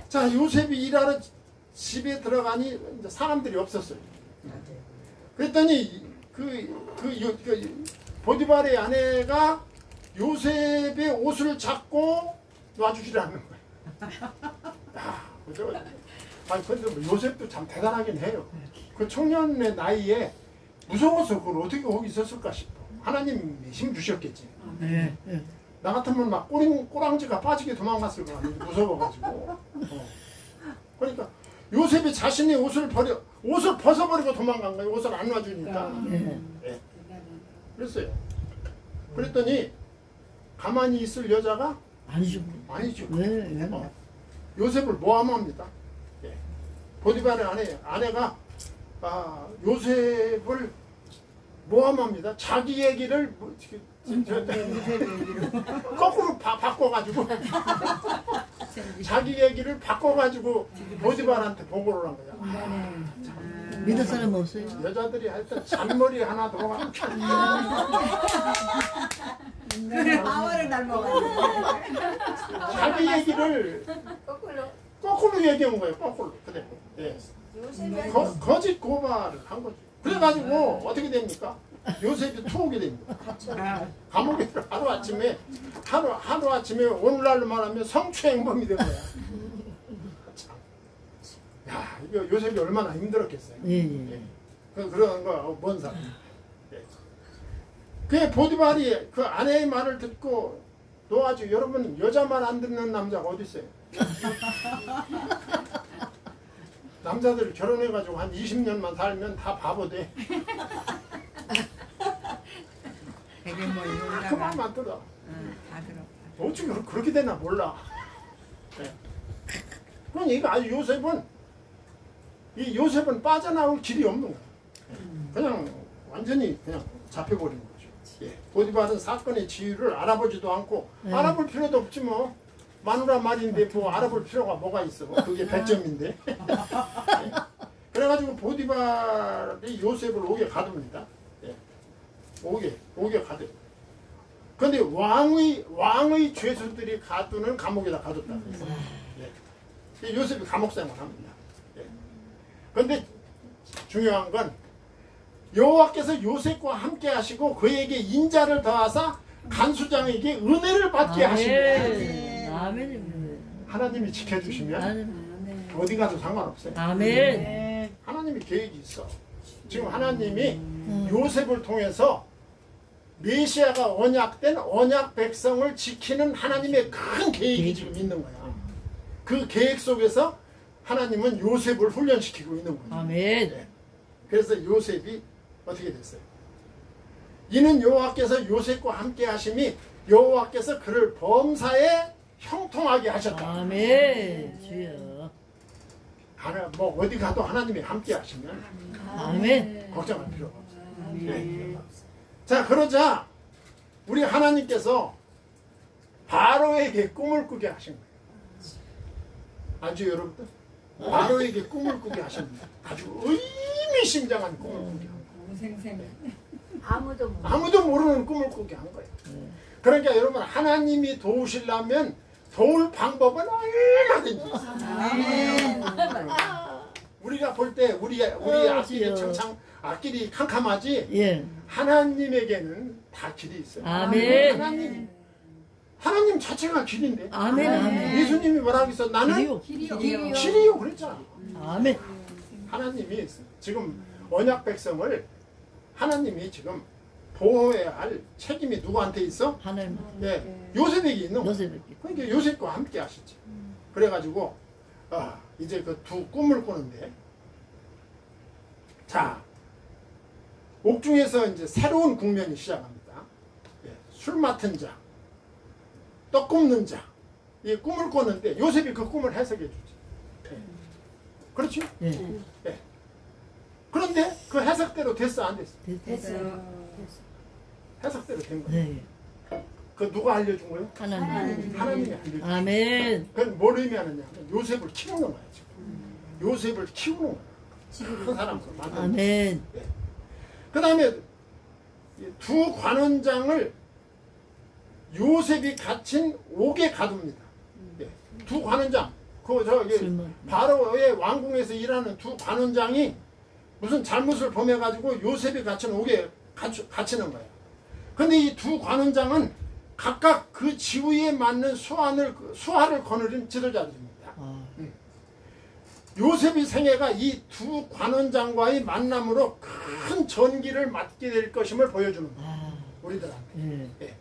Speaker 1: 자, 요셉이 일하러 집에 들어가니 이제 사람들이 없었어요. 그랬더니 보디발의 아내가 요셉의 옷을 잡고 놔주시라는 거예요. 야, 그죠? 아니 근데 뭐 요셉도 참 대단하긴 해요. 그 청년의 나이에 무서워서 그걸 어떻게 거기 있었을까 싶어. 하나님이 힘 주셨겠지.
Speaker 3: 네. 네.
Speaker 1: 나 같으면 막 꼬랑지가 빠지게 도망갔을 거야. 무서워가지고. 그러니까 요셉이 자신의 옷을 벗어버리고 도망간 거예요. 옷을 안 놔주니까.
Speaker 3: 네.
Speaker 1: 네. 그랬어요. 그랬더니 가만히 있을 여자가
Speaker 3: 아니죠.
Speaker 1: 아니죠.
Speaker 3: 네.
Speaker 1: 요셉을 모함합니다. 예. 보디발의 아내가 요셉을 모함합니다. 자기 얘기를 거꾸로 바꿔가지고 자기 얘기를 바꿔가지고 보디발한테 보고를 한 거야.
Speaker 3: 믿을 사람 없어요.
Speaker 1: 여자들이 하여튼 잔머리 하나 들어가면
Speaker 2: 아와를 닮아가지고
Speaker 1: 자기 얘기를 거꾸로 얘기한 거예요. 거꾸로. 그래. 예. 거짓 고발을 한 거죠. 그래가지고 어떻게 됩니까? 요셉이 투옥이 됩니다. 감옥에 들어 하루 아침에 오늘날로 말하면 성추행범이 된 거야. 야, 이거 요셉이 얼마나 힘들었겠어요.
Speaker 3: 예.
Speaker 1: 그런 거 뭔 사람. 그 보디발이 그 아내의 말을 듣고 또 아주 여러분 여자 말 안 듣는 남자가 어디 있어요? 남자들 결혼해가지고 한 20년만 살면 다 바보 돼.
Speaker 2: 되게 뭐 이러다가
Speaker 1: 그만만 들어.
Speaker 2: 다 들어.
Speaker 1: 어떻게 그렇게 되나 몰라. 네. 그러니까 아주 요셉은 빠져나올 길이 없는 거야. 그냥 완전히 그냥 잡혀버린 거죠. 예. 보디발은 사건의 지유를 알아보지도 않고 알아볼 필요도 없지 뭐. 마누라 말인데 뭐 알아볼 필요가 뭐가 있어. 그게 배점인데. 예. 그래가지고 보디발이 요셉을 옥에 가둡니다. 예. 옥에 가둬. 근데 왕의 죄수들이 가두는 감옥에다 가뒀다. 예. 요셉이 감옥 생활합니다. 예. 근데 중요한 건 여호와께서 요셉과 함께 하시고 그에게 인자를 더하사 간수장에게 은혜를 받게 하신 거예요.
Speaker 3: 아멘.
Speaker 1: 하나님이 지켜주시면
Speaker 3: 아멘.
Speaker 1: 어디 가도 상관없어요.
Speaker 3: 아멘.
Speaker 1: 하나님이 계획이 있어. 지금 하나님이 요셉을 통해서 메시아가 언약된 언약 백성을 지키는 하나님의 큰 계획이 지금 있는 거야. 그 계획 속에서 하나님은 요셉을 훈련시키고 있는 거예요.
Speaker 3: 아멘.
Speaker 1: 네. 그래서 요셉이 어떻게 됐어요? 이는 여호와께서 요셉과 함께 하심이 여호와께서 그를 범사에 형통하게 하셨다.
Speaker 3: 아멘. 주여.
Speaker 1: 뭐 어디 가도 하나님이 함께 하시면
Speaker 3: 아멘.
Speaker 1: 걱정할 필요가 없어요. 네. 자, 그러자 우리 하나님께서 바로에게 꿈을 꾸게 하신 거예요. 아주 여러분들 바로에게 꿈을 꾸게 하셨는데 아주 의미심장한 꿈을 꾸게 한 거예요. 아무도 모르는 꿈을 꾸게 한 거예요. 그러니까 여러분 하나님이 도우시려면 도울 방법은 얼마든지 있어요. 우리가 볼 때 우리 앞길이 창창 앞길이 캄캄하지
Speaker 3: 예.
Speaker 1: 하나님에게는 다 길이 있어요.
Speaker 3: 아멘.
Speaker 1: 하나님 자체가 길인데.
Speaker 3: 아멘. 아멘.
Speaker 1: 예수님이 뭐라고 했어? 나는 길이요 그랬잖아.
Speaker 3: 아멘.
Speaker 1: 하나님이 지금 언약 백성을 하나님이 지금 보호해야 할 책임이 누구한테 있어?
Speaker 3: 하나님.
Speaker 1: 네, 요셉에게 있는 거예요.
Speaker 3: 요셉에게.
Speaker 1: 그러니까 요셉과 함께 하시지. 그래가지고 이제 그 두 꿈을 꾸는데 자 옥중에서 이제 새로운 국면이 시작합니다. 예, 술 맡은 자, 떡 굽는 자, 이 꿈을 꿨는데 요셉이 그 꿈을 해석해 주지. 예. 그렇죠?
Speaker 3: 예.
Speaker 1: 예. 그런데 그 해석대로 됐어 안 됐어?
Speaker 4: 됐어요.
Speaker 1: 해석대로 된 거예요.
Speaker 3: 네.
Speaker 1: 그 누가 알려준 거예요?
Speaker 3: 하나님.
Speaker 1: 하나님이 알려준 거예요.
Speaker 3: 아멘.
Speaker 1: 그건 뭘 의미하느냐? 요셉을 키우는 거야 지금. 요셉을 키우는 거야. 큰 사람으로 만듭니다.
Speaker 3: 아멘.
Speaker 1: 그 다음에 두 관원장을 요셉이 갇힌 옥에 가둡니다. 예. 두 관원장, 바로의 왕궁에서 일하는 두 관원장이 무슨 잘못을 범해가지고 요셉이 갇힌 옥에 갇히는 거예요. 근데 이 두 관원장은 각각 그 지위에 맞는 수하를 거느린 지도자들입니다. 요셉의 생애가 이 두 관원장과의 만남으로 큰 전기를 맞게 될 것임을 보여주는 거예요. 우리들한테. 예.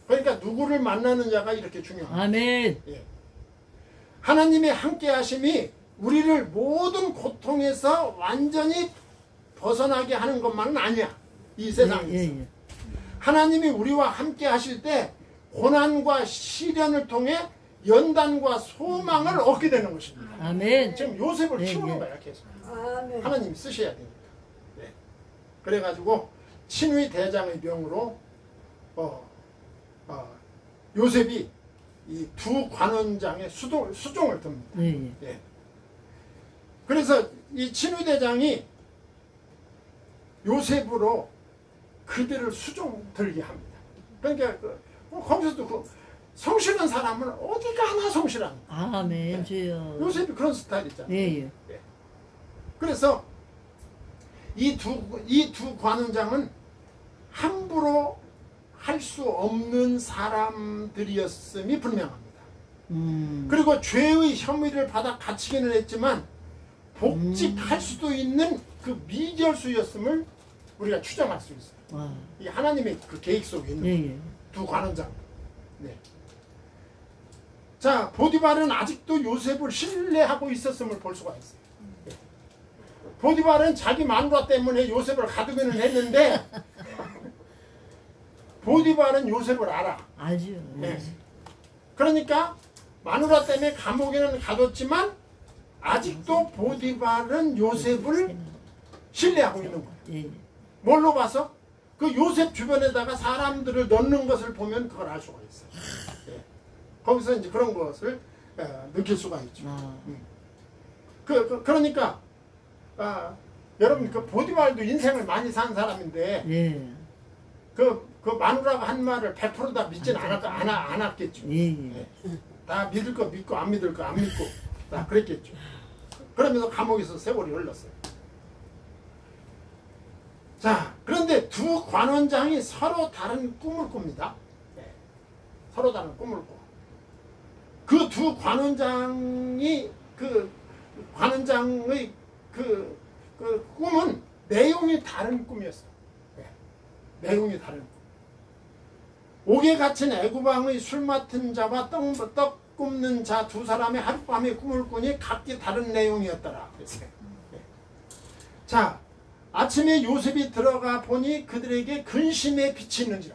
Speaker 1: 그러니까 누구를 만나느냐가 이렇게 중요합니다.
Speaker 3: 아멘.
Speaker 1: 예. 하나님의 함께 하심이 우리를 모든 고통에서 완전히 벗어나게 하는 것만은 아니야. 이 세상에서. 하나님이 우리와 함께 하실 때 고난과 시련을 통해 연단과 소망을 얻게 되는 것입니다.
Speaker 3: 아멘.
Speaker 1: 지금 요셉을 키우는 거야, 계속. 하나님이 쓰셔야 되니까. 네. 그래가지고 친위 대장의 명으로 요셉이 이 두 관원장의 수종을 듭니다. 예. 그래서 이 친위 대장이 요셉으로 그들을 수종 들게 합니다. 그러니까 거기서도 성실한 사람은 어디 가나 성실한 거예요.
Speaker 3: 아멘. 주여.
Speaker 1: 요셉이 그런 스타일이잖아요.
Speaker 3: 예.
Speaker 1: 그래서 이 두 관원장은 함부로 할 수 없는 사람들이었음이 분명합니다. 그리고 죄의 혐의를 받아 갇히기는 했지만 복직할 수도 있는 그 미결수였음을 우리가 추정할 수 있어요. 이 하나님의 그 계획 속에 있는 두 관원장. 네. 자, 보디발은 아직도 요셉을 신뢰하고 있었음을 볼 수가 있어요. 네. 보디발은 자기 마누라 때문에 요셉을 가두기는 했는데 보디발은 요셉을 알아.
Speaker 3: 알죠.
Speaker 1: 네. 그러니까 마누라 때문에 감옥에는 가뒀지만 아직도 보디발은 요셉을 신뢰하고 있는 거예요. 뭘로 봐서? 그 요셉 주변에다가 사람들을 넣는 것을 보면 그걸 알 수가 있어요. 예. 거기서 이제 그런 것을 느낄 수가 있죠. 그러니까 여러분 그 보디발도 인생을 많이 산 사람인데 그 마누라가 한 말을 100% 다 믿지는 않았겠죠. 예. 다 믿을 거 믿고 안 믿을 거 안 믿고 다 그랬겠죠. 그러면서 감옥에서 세월이 흘렀어요. 자, 그런데 두 관원장이 서로 다른 꿈을 꿉니다. 네. 서로 다른 꿈을 꿔. 그 두 관원장이 관원장의 그 꿈은 내용이 다른 꿈이었어요. 네. 내용이 다른 꿈. 옥에 갇힌 애구방의 술 맡은 자와 떡 굽는 자 두 사람의 하룻밤의 꿈을 꾸니 각기 다른 내용이었더라. 그랬어요. 네. 자, 아침에 요셉이 들어가 보니 그들에게 근심의 빛이 있는지라.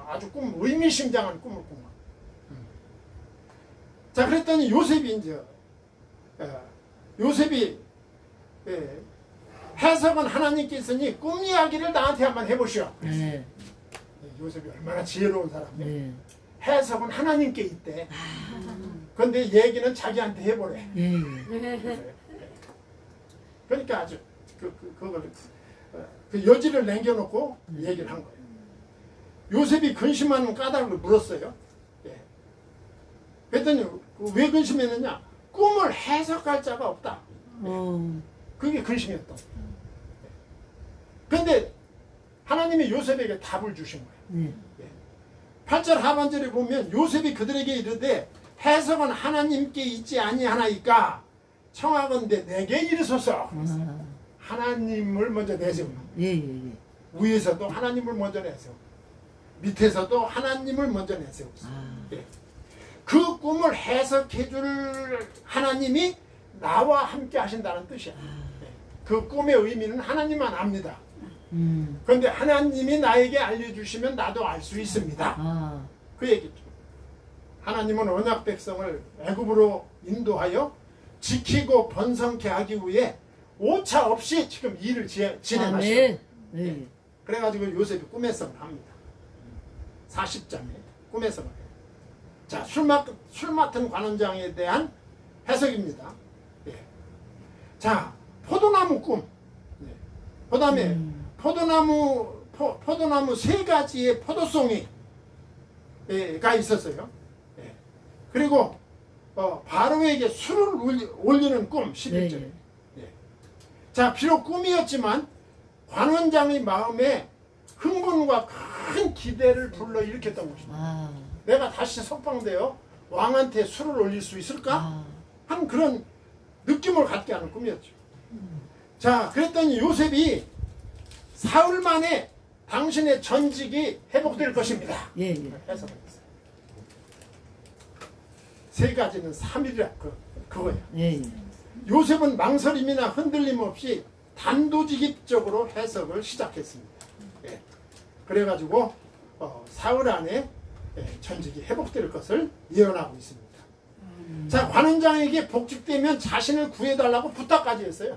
Speaker 1: 아주 의미심장한 꿈을 꾼 거야. 자, 그랬더니 요셉이 해석은 하나님께 있으니 꿈 이야기를 나한테 한번 해보시오. 요셉이 얼마나 지혜로운 사람이에요. 해석은 하나님께 있대. 그런데 얘기는 자기한테 해보래. 그러니까 아주 그 여지를 남겨놓고 얘기를 한 거예요. 요셉이 근심하는 까닭을 물었어요. 예. 그랬더니 왜 근심했느냐? 꿈을 해석할 자가 없다. 그게 근심이었던 거예요. 그런데 하나님이 요셉에게 답을 주신 거예요. 예. 8절 하반절에 보면 요셉이 그들에게 이르되 해석은 하나님께 있지 아니하나이까 청하건대 내게 이르소서. 하나님을 먼저 내세우는 거예요. 위에서도 하나님을 먼저 내세우고 밑에서도 하나님을 먼저 내세우고 예. 그 꿈을 해석해 줄 하나님이 나와 함께 하신다는 뜻이야. 예. 그 꿈의 의미는 하나님만 압니다. 그런데 하나님이 나에게 알려주시면 나도 알 수 있습니다. 그 얘기죠. 하나님은 언약 백성을 애굽으로 인도하여 지키고 번성케 하기 위해 오차 없이 지금 일을 진행하시고 네. 그래가지고 요셉이 꿈의 성을 합니다. 40장에 꿈의 성을 해요. 자, 술 맡은 관원장에 대한 해석입니다. 예. 자, 포도나무 꿈. 그 다음에 포도나무 세 가지의 포도송이가 있었어요. 그리고 바로에게 술을 올리는 꿈 11절. 자, 비록 꿈이었지만 관원장의 마음에 흥분과 큰 기대를 불러일으켰던 것입니다. 내가 다시 석방되어 왕한테 술을 올릴 수 있을까? 하는 그런 느낌을 갖게 하는 꿈이었죠. 자, 그랬더니 요셉이 사흘 만에 당신의 전직이 회복될 것입니다. 해석을 했어요. 세 가지는 3일이라 그거예요. 요셉은 망설임이나 흔들림 없이 단도직입적으로 해석을 시작했습니다. 그래가지고 사흘 안에 전직이 회복될 것을 예언하고 있습니다. 자, 관원장에게 복직되면 자신을 구해달라고 부탁까지 했어요.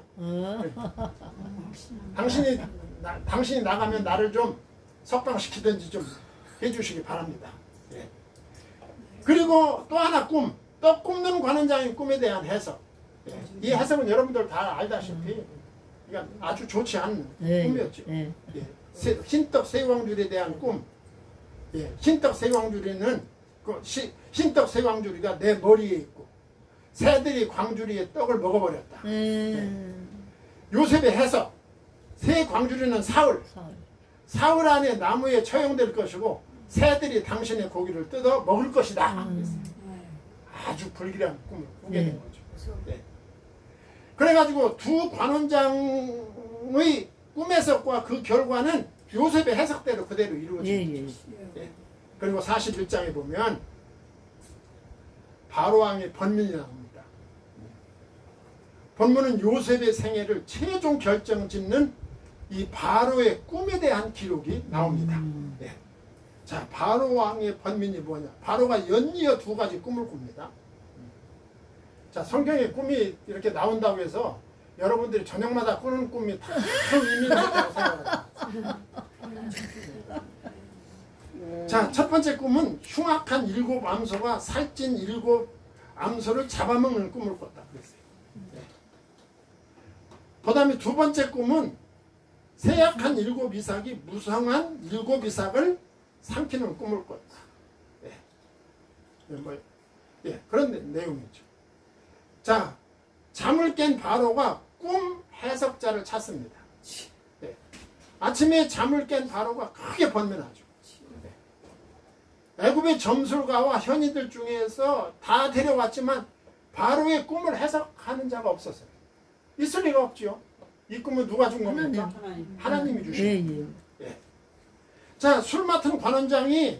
Speaker 1: 당신이 나가면 나를 좀 석방시키든지 좀 해주시기 바랍니다. 그리고 또 하나 꿈, 떡 굽는 관원장의 꿈에 대한 해석. 이 해석은 여러분들 다 알다시피 이건 아주 좋지 않은 꿈이었죠. 흰떡 세왕줄에 대한 꿈. 흰떡 세왕줄이는 흰떡 세왕줄이가 내 머리에 있고 새들이 광주리에 떡을 먹어버렸다. 요셉의 해석. 새 광주리는 사흘 안에 나무에 처형될 것이고 새들이 당신의 고기를 뜯어 먹을 것이다. 아주 불길한 꿈을 꾸게 된 거죠. 그래가지고 두 관원장의 꿈 해석과 그 결과는 요셉의 해석대로 그대로 이루어진 거죠. 그리고 41장에 보면 바로왕의 번민이 나옵니다. 본문은 요셉의 생애를 최종 결정짓는 이 바로의 꿈에 대한 기록이 나옵니다. 자, 바로왕의 번민이 뭐냐? 바로가 연이어 두 가지 꿈을 꿉니다. 자, 성경에 꿈이 이렇게 나온다고 해서 여러분들이 저녁마다 꾸는 꿈이 다 의미가 있다고 생각합니다. 자, 첫 번째 꿈은 흉악한 7 암소가 살찐 7 암소를 잡아먹는 꿈을 꿨다 그랬어요. 그 다음에 두 번째 꿈은 세약한 7 이삭이 무성한 7 이삭을 삼키는 꿈을 꿨다. 그런 내용이죠. 자, 잠을 깬 바로가 꿈 해석자를 찾습니다. 아침에 잠을 깬 바로가 크게 번민하죠. 애굽의 점술가와 현이들 중에서 다 데려왔지만 바로의 꿈을 해석하는 자가 없었어요. 있을 리가 없지요. 이 꿈은 누가 준 겁니까? 하나님이 주신 거예요. 자, 술 맡은 관원장이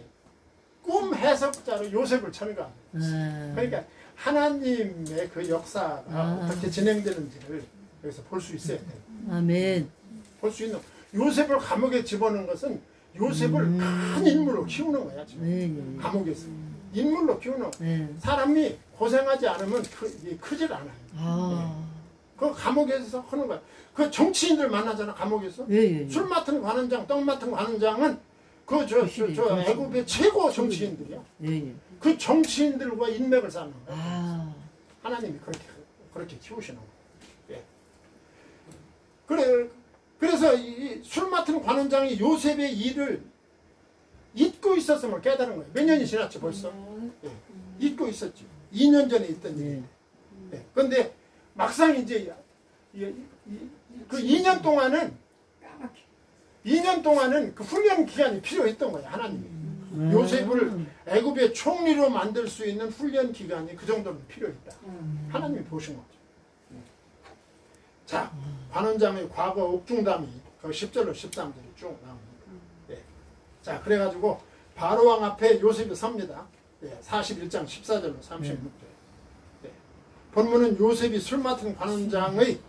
Speaker 1: 꿈 해석자로 요셉을 첨가합니다. 그러니까 하나님의 그 역사가 어떻게 진행되는지를 여기서 볼 수 있어야 돼요.
Speaker 3: 아멘.
Speaker 1: 볼 수 있는 요셉을 감옥에 집어넣은 것은 요셉을 큰 인물로 키우는 거야. 지금. 감옥에서 인물로 키우는 사람이 고생하지 않으면 크질 않아요. 그 감옥에서 하는 거야. 그 정치인들 만나잖아, 감옥에서. 술 맡은 관원장, 떡 맡은 관원장은 애굽의 최고 정치인들이야. 그 정치인들과 인맥을 쌓는 거야. 하나님이 그렇게 키우시는 거야. 그래서 이 술 맡은 관원장이 요셉의 일을 잊고 있었음을 깨달은 거예요. 몇 년이 지났죠, 벌써? 잊고 있었죠. 2년 전에 있던 일인데. 그런데 막상 이제 그 2년 동안은 그 훈련 기간이 필요했던 거예요, 하나님이. 요셉을 애굽의 총리로 만들 수 있는 훈련 기간이 그 정도는 필요했다. 하나님이 보신 거죠. 자, 관원장의 과거 옥중담이 10절로 13절이 쭉 나옵니다. 자, 그래가지고 바로왕 앞에 요셉이 섭니다. 41장 14절로 36절. 본문은 요셉이 술 맡은 관원장의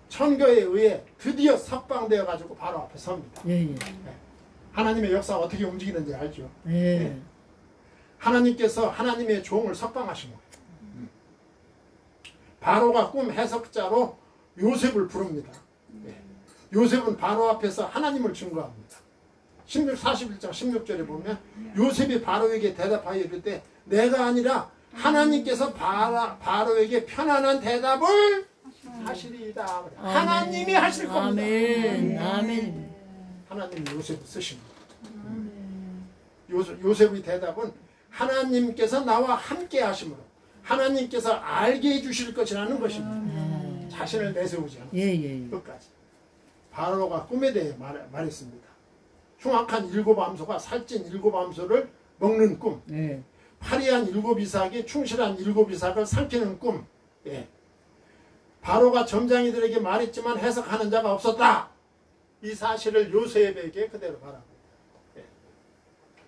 Speaker 1: 천거에 의해 드디어 석방되어 가지고 바로 앞에 섭니다. 하나님의 역사가 어떻게 움직이는지 알죠? 하나님께서 하나님의 종을 석방하신 거예요. 바로가 꿈 해석자로 요셉을 부릅니다. 요셉은 바로 앞에서 하나님을 증거합니다. 41장 16절에 보면 요셉이 바로에게 대답하여 이르되 내가 아니라 하나님께서 바로에게 편안한 대답을 하시리이다. 하나님이 하실 겁니다.
Speaker 3: 아멘. 아멘.
Speaker 1: 하나님이 요셉을 쓰십니다. 요셉의 대답은 하나님께서 나와 함께 하심으로 하나님께서 알게 해주실 것이라는 것입니다. 자신을 내세우지 않았어요.
Speaker 3: 예.
Speaker 1: 끝까지. 바로가 꿈에 대해 말했습니다. 흉악한 7암소가 살찐 7암소를 먹는 꿈.
Speaker 3: 예.
Speaker 1: 파리한 7이삭이 충실한 7이삭을 삼키는 꿈. 예. 바로가 점장이들에게 말했지만 해석하는 자가 없었다. 이 사실을 요셉에게 그대로 말하고. 예.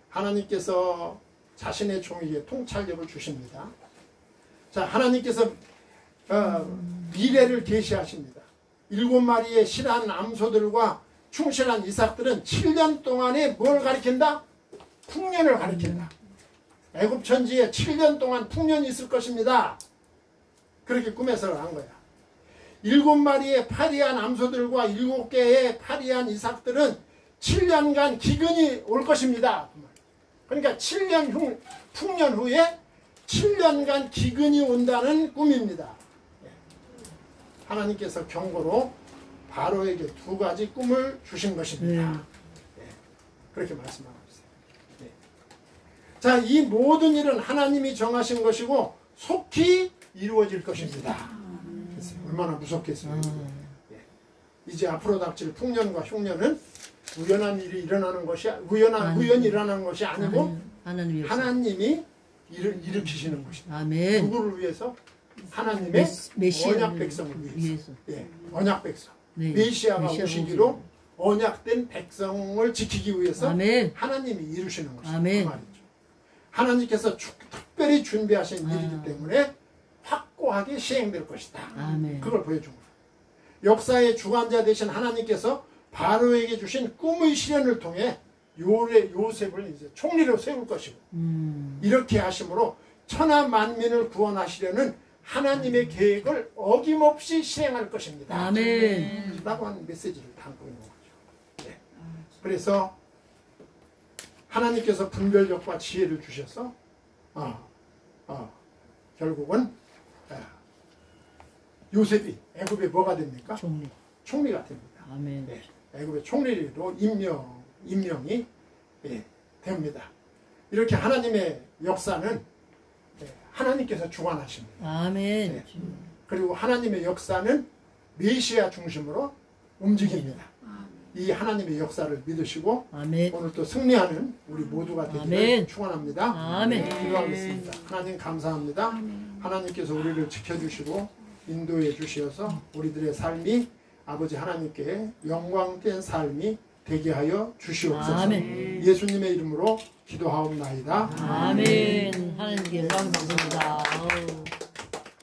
Speaker 1: 하나님께서 자신의 종에게 통찰력을 주십니다. 자, 하나님께서 미래를 계시하십니다. 7마리의 실한 암소들과 충실한 이삭들은 7년 동안에 뭘 가리킨다? 풍년을 가리킨다. 애굽 천지에 7년 동안 풍년이 있을 것입니다. 그렇게 꿈에서 한 거야. 7마리의 파리한 암소들과 7개의 파리한 이삭들은 7년간 기근이 올 것입니다. 그러니까 7년 풍년 후에 7년간 기근이 온다는 꿈입니다. 하나님께서 경고로 바로에게 2가지 꿈을 주신 것입니다. 그렇게 말씀하고 있어요. 자, 이 모든 일은 하나님이 정하신 것이고 속히 이루어질 것입니다. 얼마나 무섭겠어요. 이제 앞으로 닥칠 풍년과 흉년은 우연한 일이 일어나는 것이 우연히 일어나는 것이 아니고 하나님이 일으키시는 것입니다.
Speaker 3: 아멘.
Speaker 1: 누구를 위해서? 하나님의 언약 백성을 위해서. 예, 언약 백성.
Speaker 3: 네.
Speaker 1: 메시아가 오시기로 언약된 백성을 지키기 위해서
Speaker 3: 아멘.
Speaker 1: 하나님이 이루시는 것입니다.
Speaker 3: 아멘.
Speaker 1: 그 말이죠. 하나님께서 특별히 준비하신 일이기 때문에 확고하게 시행될 것이다.
Speaker 3: 아멘.
Speaker 1: 그걸 보여준 거예요. 역사의 주관자 되신 하나님께서 바로에게 주신 꿈의 실현을 통해 요셉을 이제 총리로 세울 것이고 이렇게 하심으로 천하 만민을 구원하시려는 하나님의 계획을 어김없이 실행할 것입니다.
Speaker 3: 아멘.
Speaker 1: 라고 하는 메시지를 담고 있는 거죠. 네. 그래서 하나님께서 분별력과 지혜를 주셔서 결국은 요셉이 애굽에 뭐가 됩니까? 총리가 됩니다.
Speaker 3: 아멘.
Speaker 1: 네. 애굽의 총리로 임명이 됩니다. 이렇게 하나님의 역사는 하나님께서 주관하십니다.
Speaker 3: 아멘.
Speaker 1: 네. 그리고 하나님의 역사는 메시아 중심으로 움직입니다. 이 하나님의 역사를 믿으시고
Speaker 3: 아멘.
Speaker 1: 오늘 또 승리하는 우리 모두가 되기를 축원합니다.
Speaker 3: 아멘.
Speaker 1: 기도하겠습니다. 하나님 감사합니다. 하나님께서 우리를 지켜주시고 인도해 주셔서 우리들의 삶이 아버지 하나님께 영광된 삶이 되게 하여 주시옵소서.
Speaker 3: 아멘.
Speaker 1: 예수님의 이름으로 기도하옵나이다.
Speaker 3: 아멘. 하나님께 영광 감사합니다.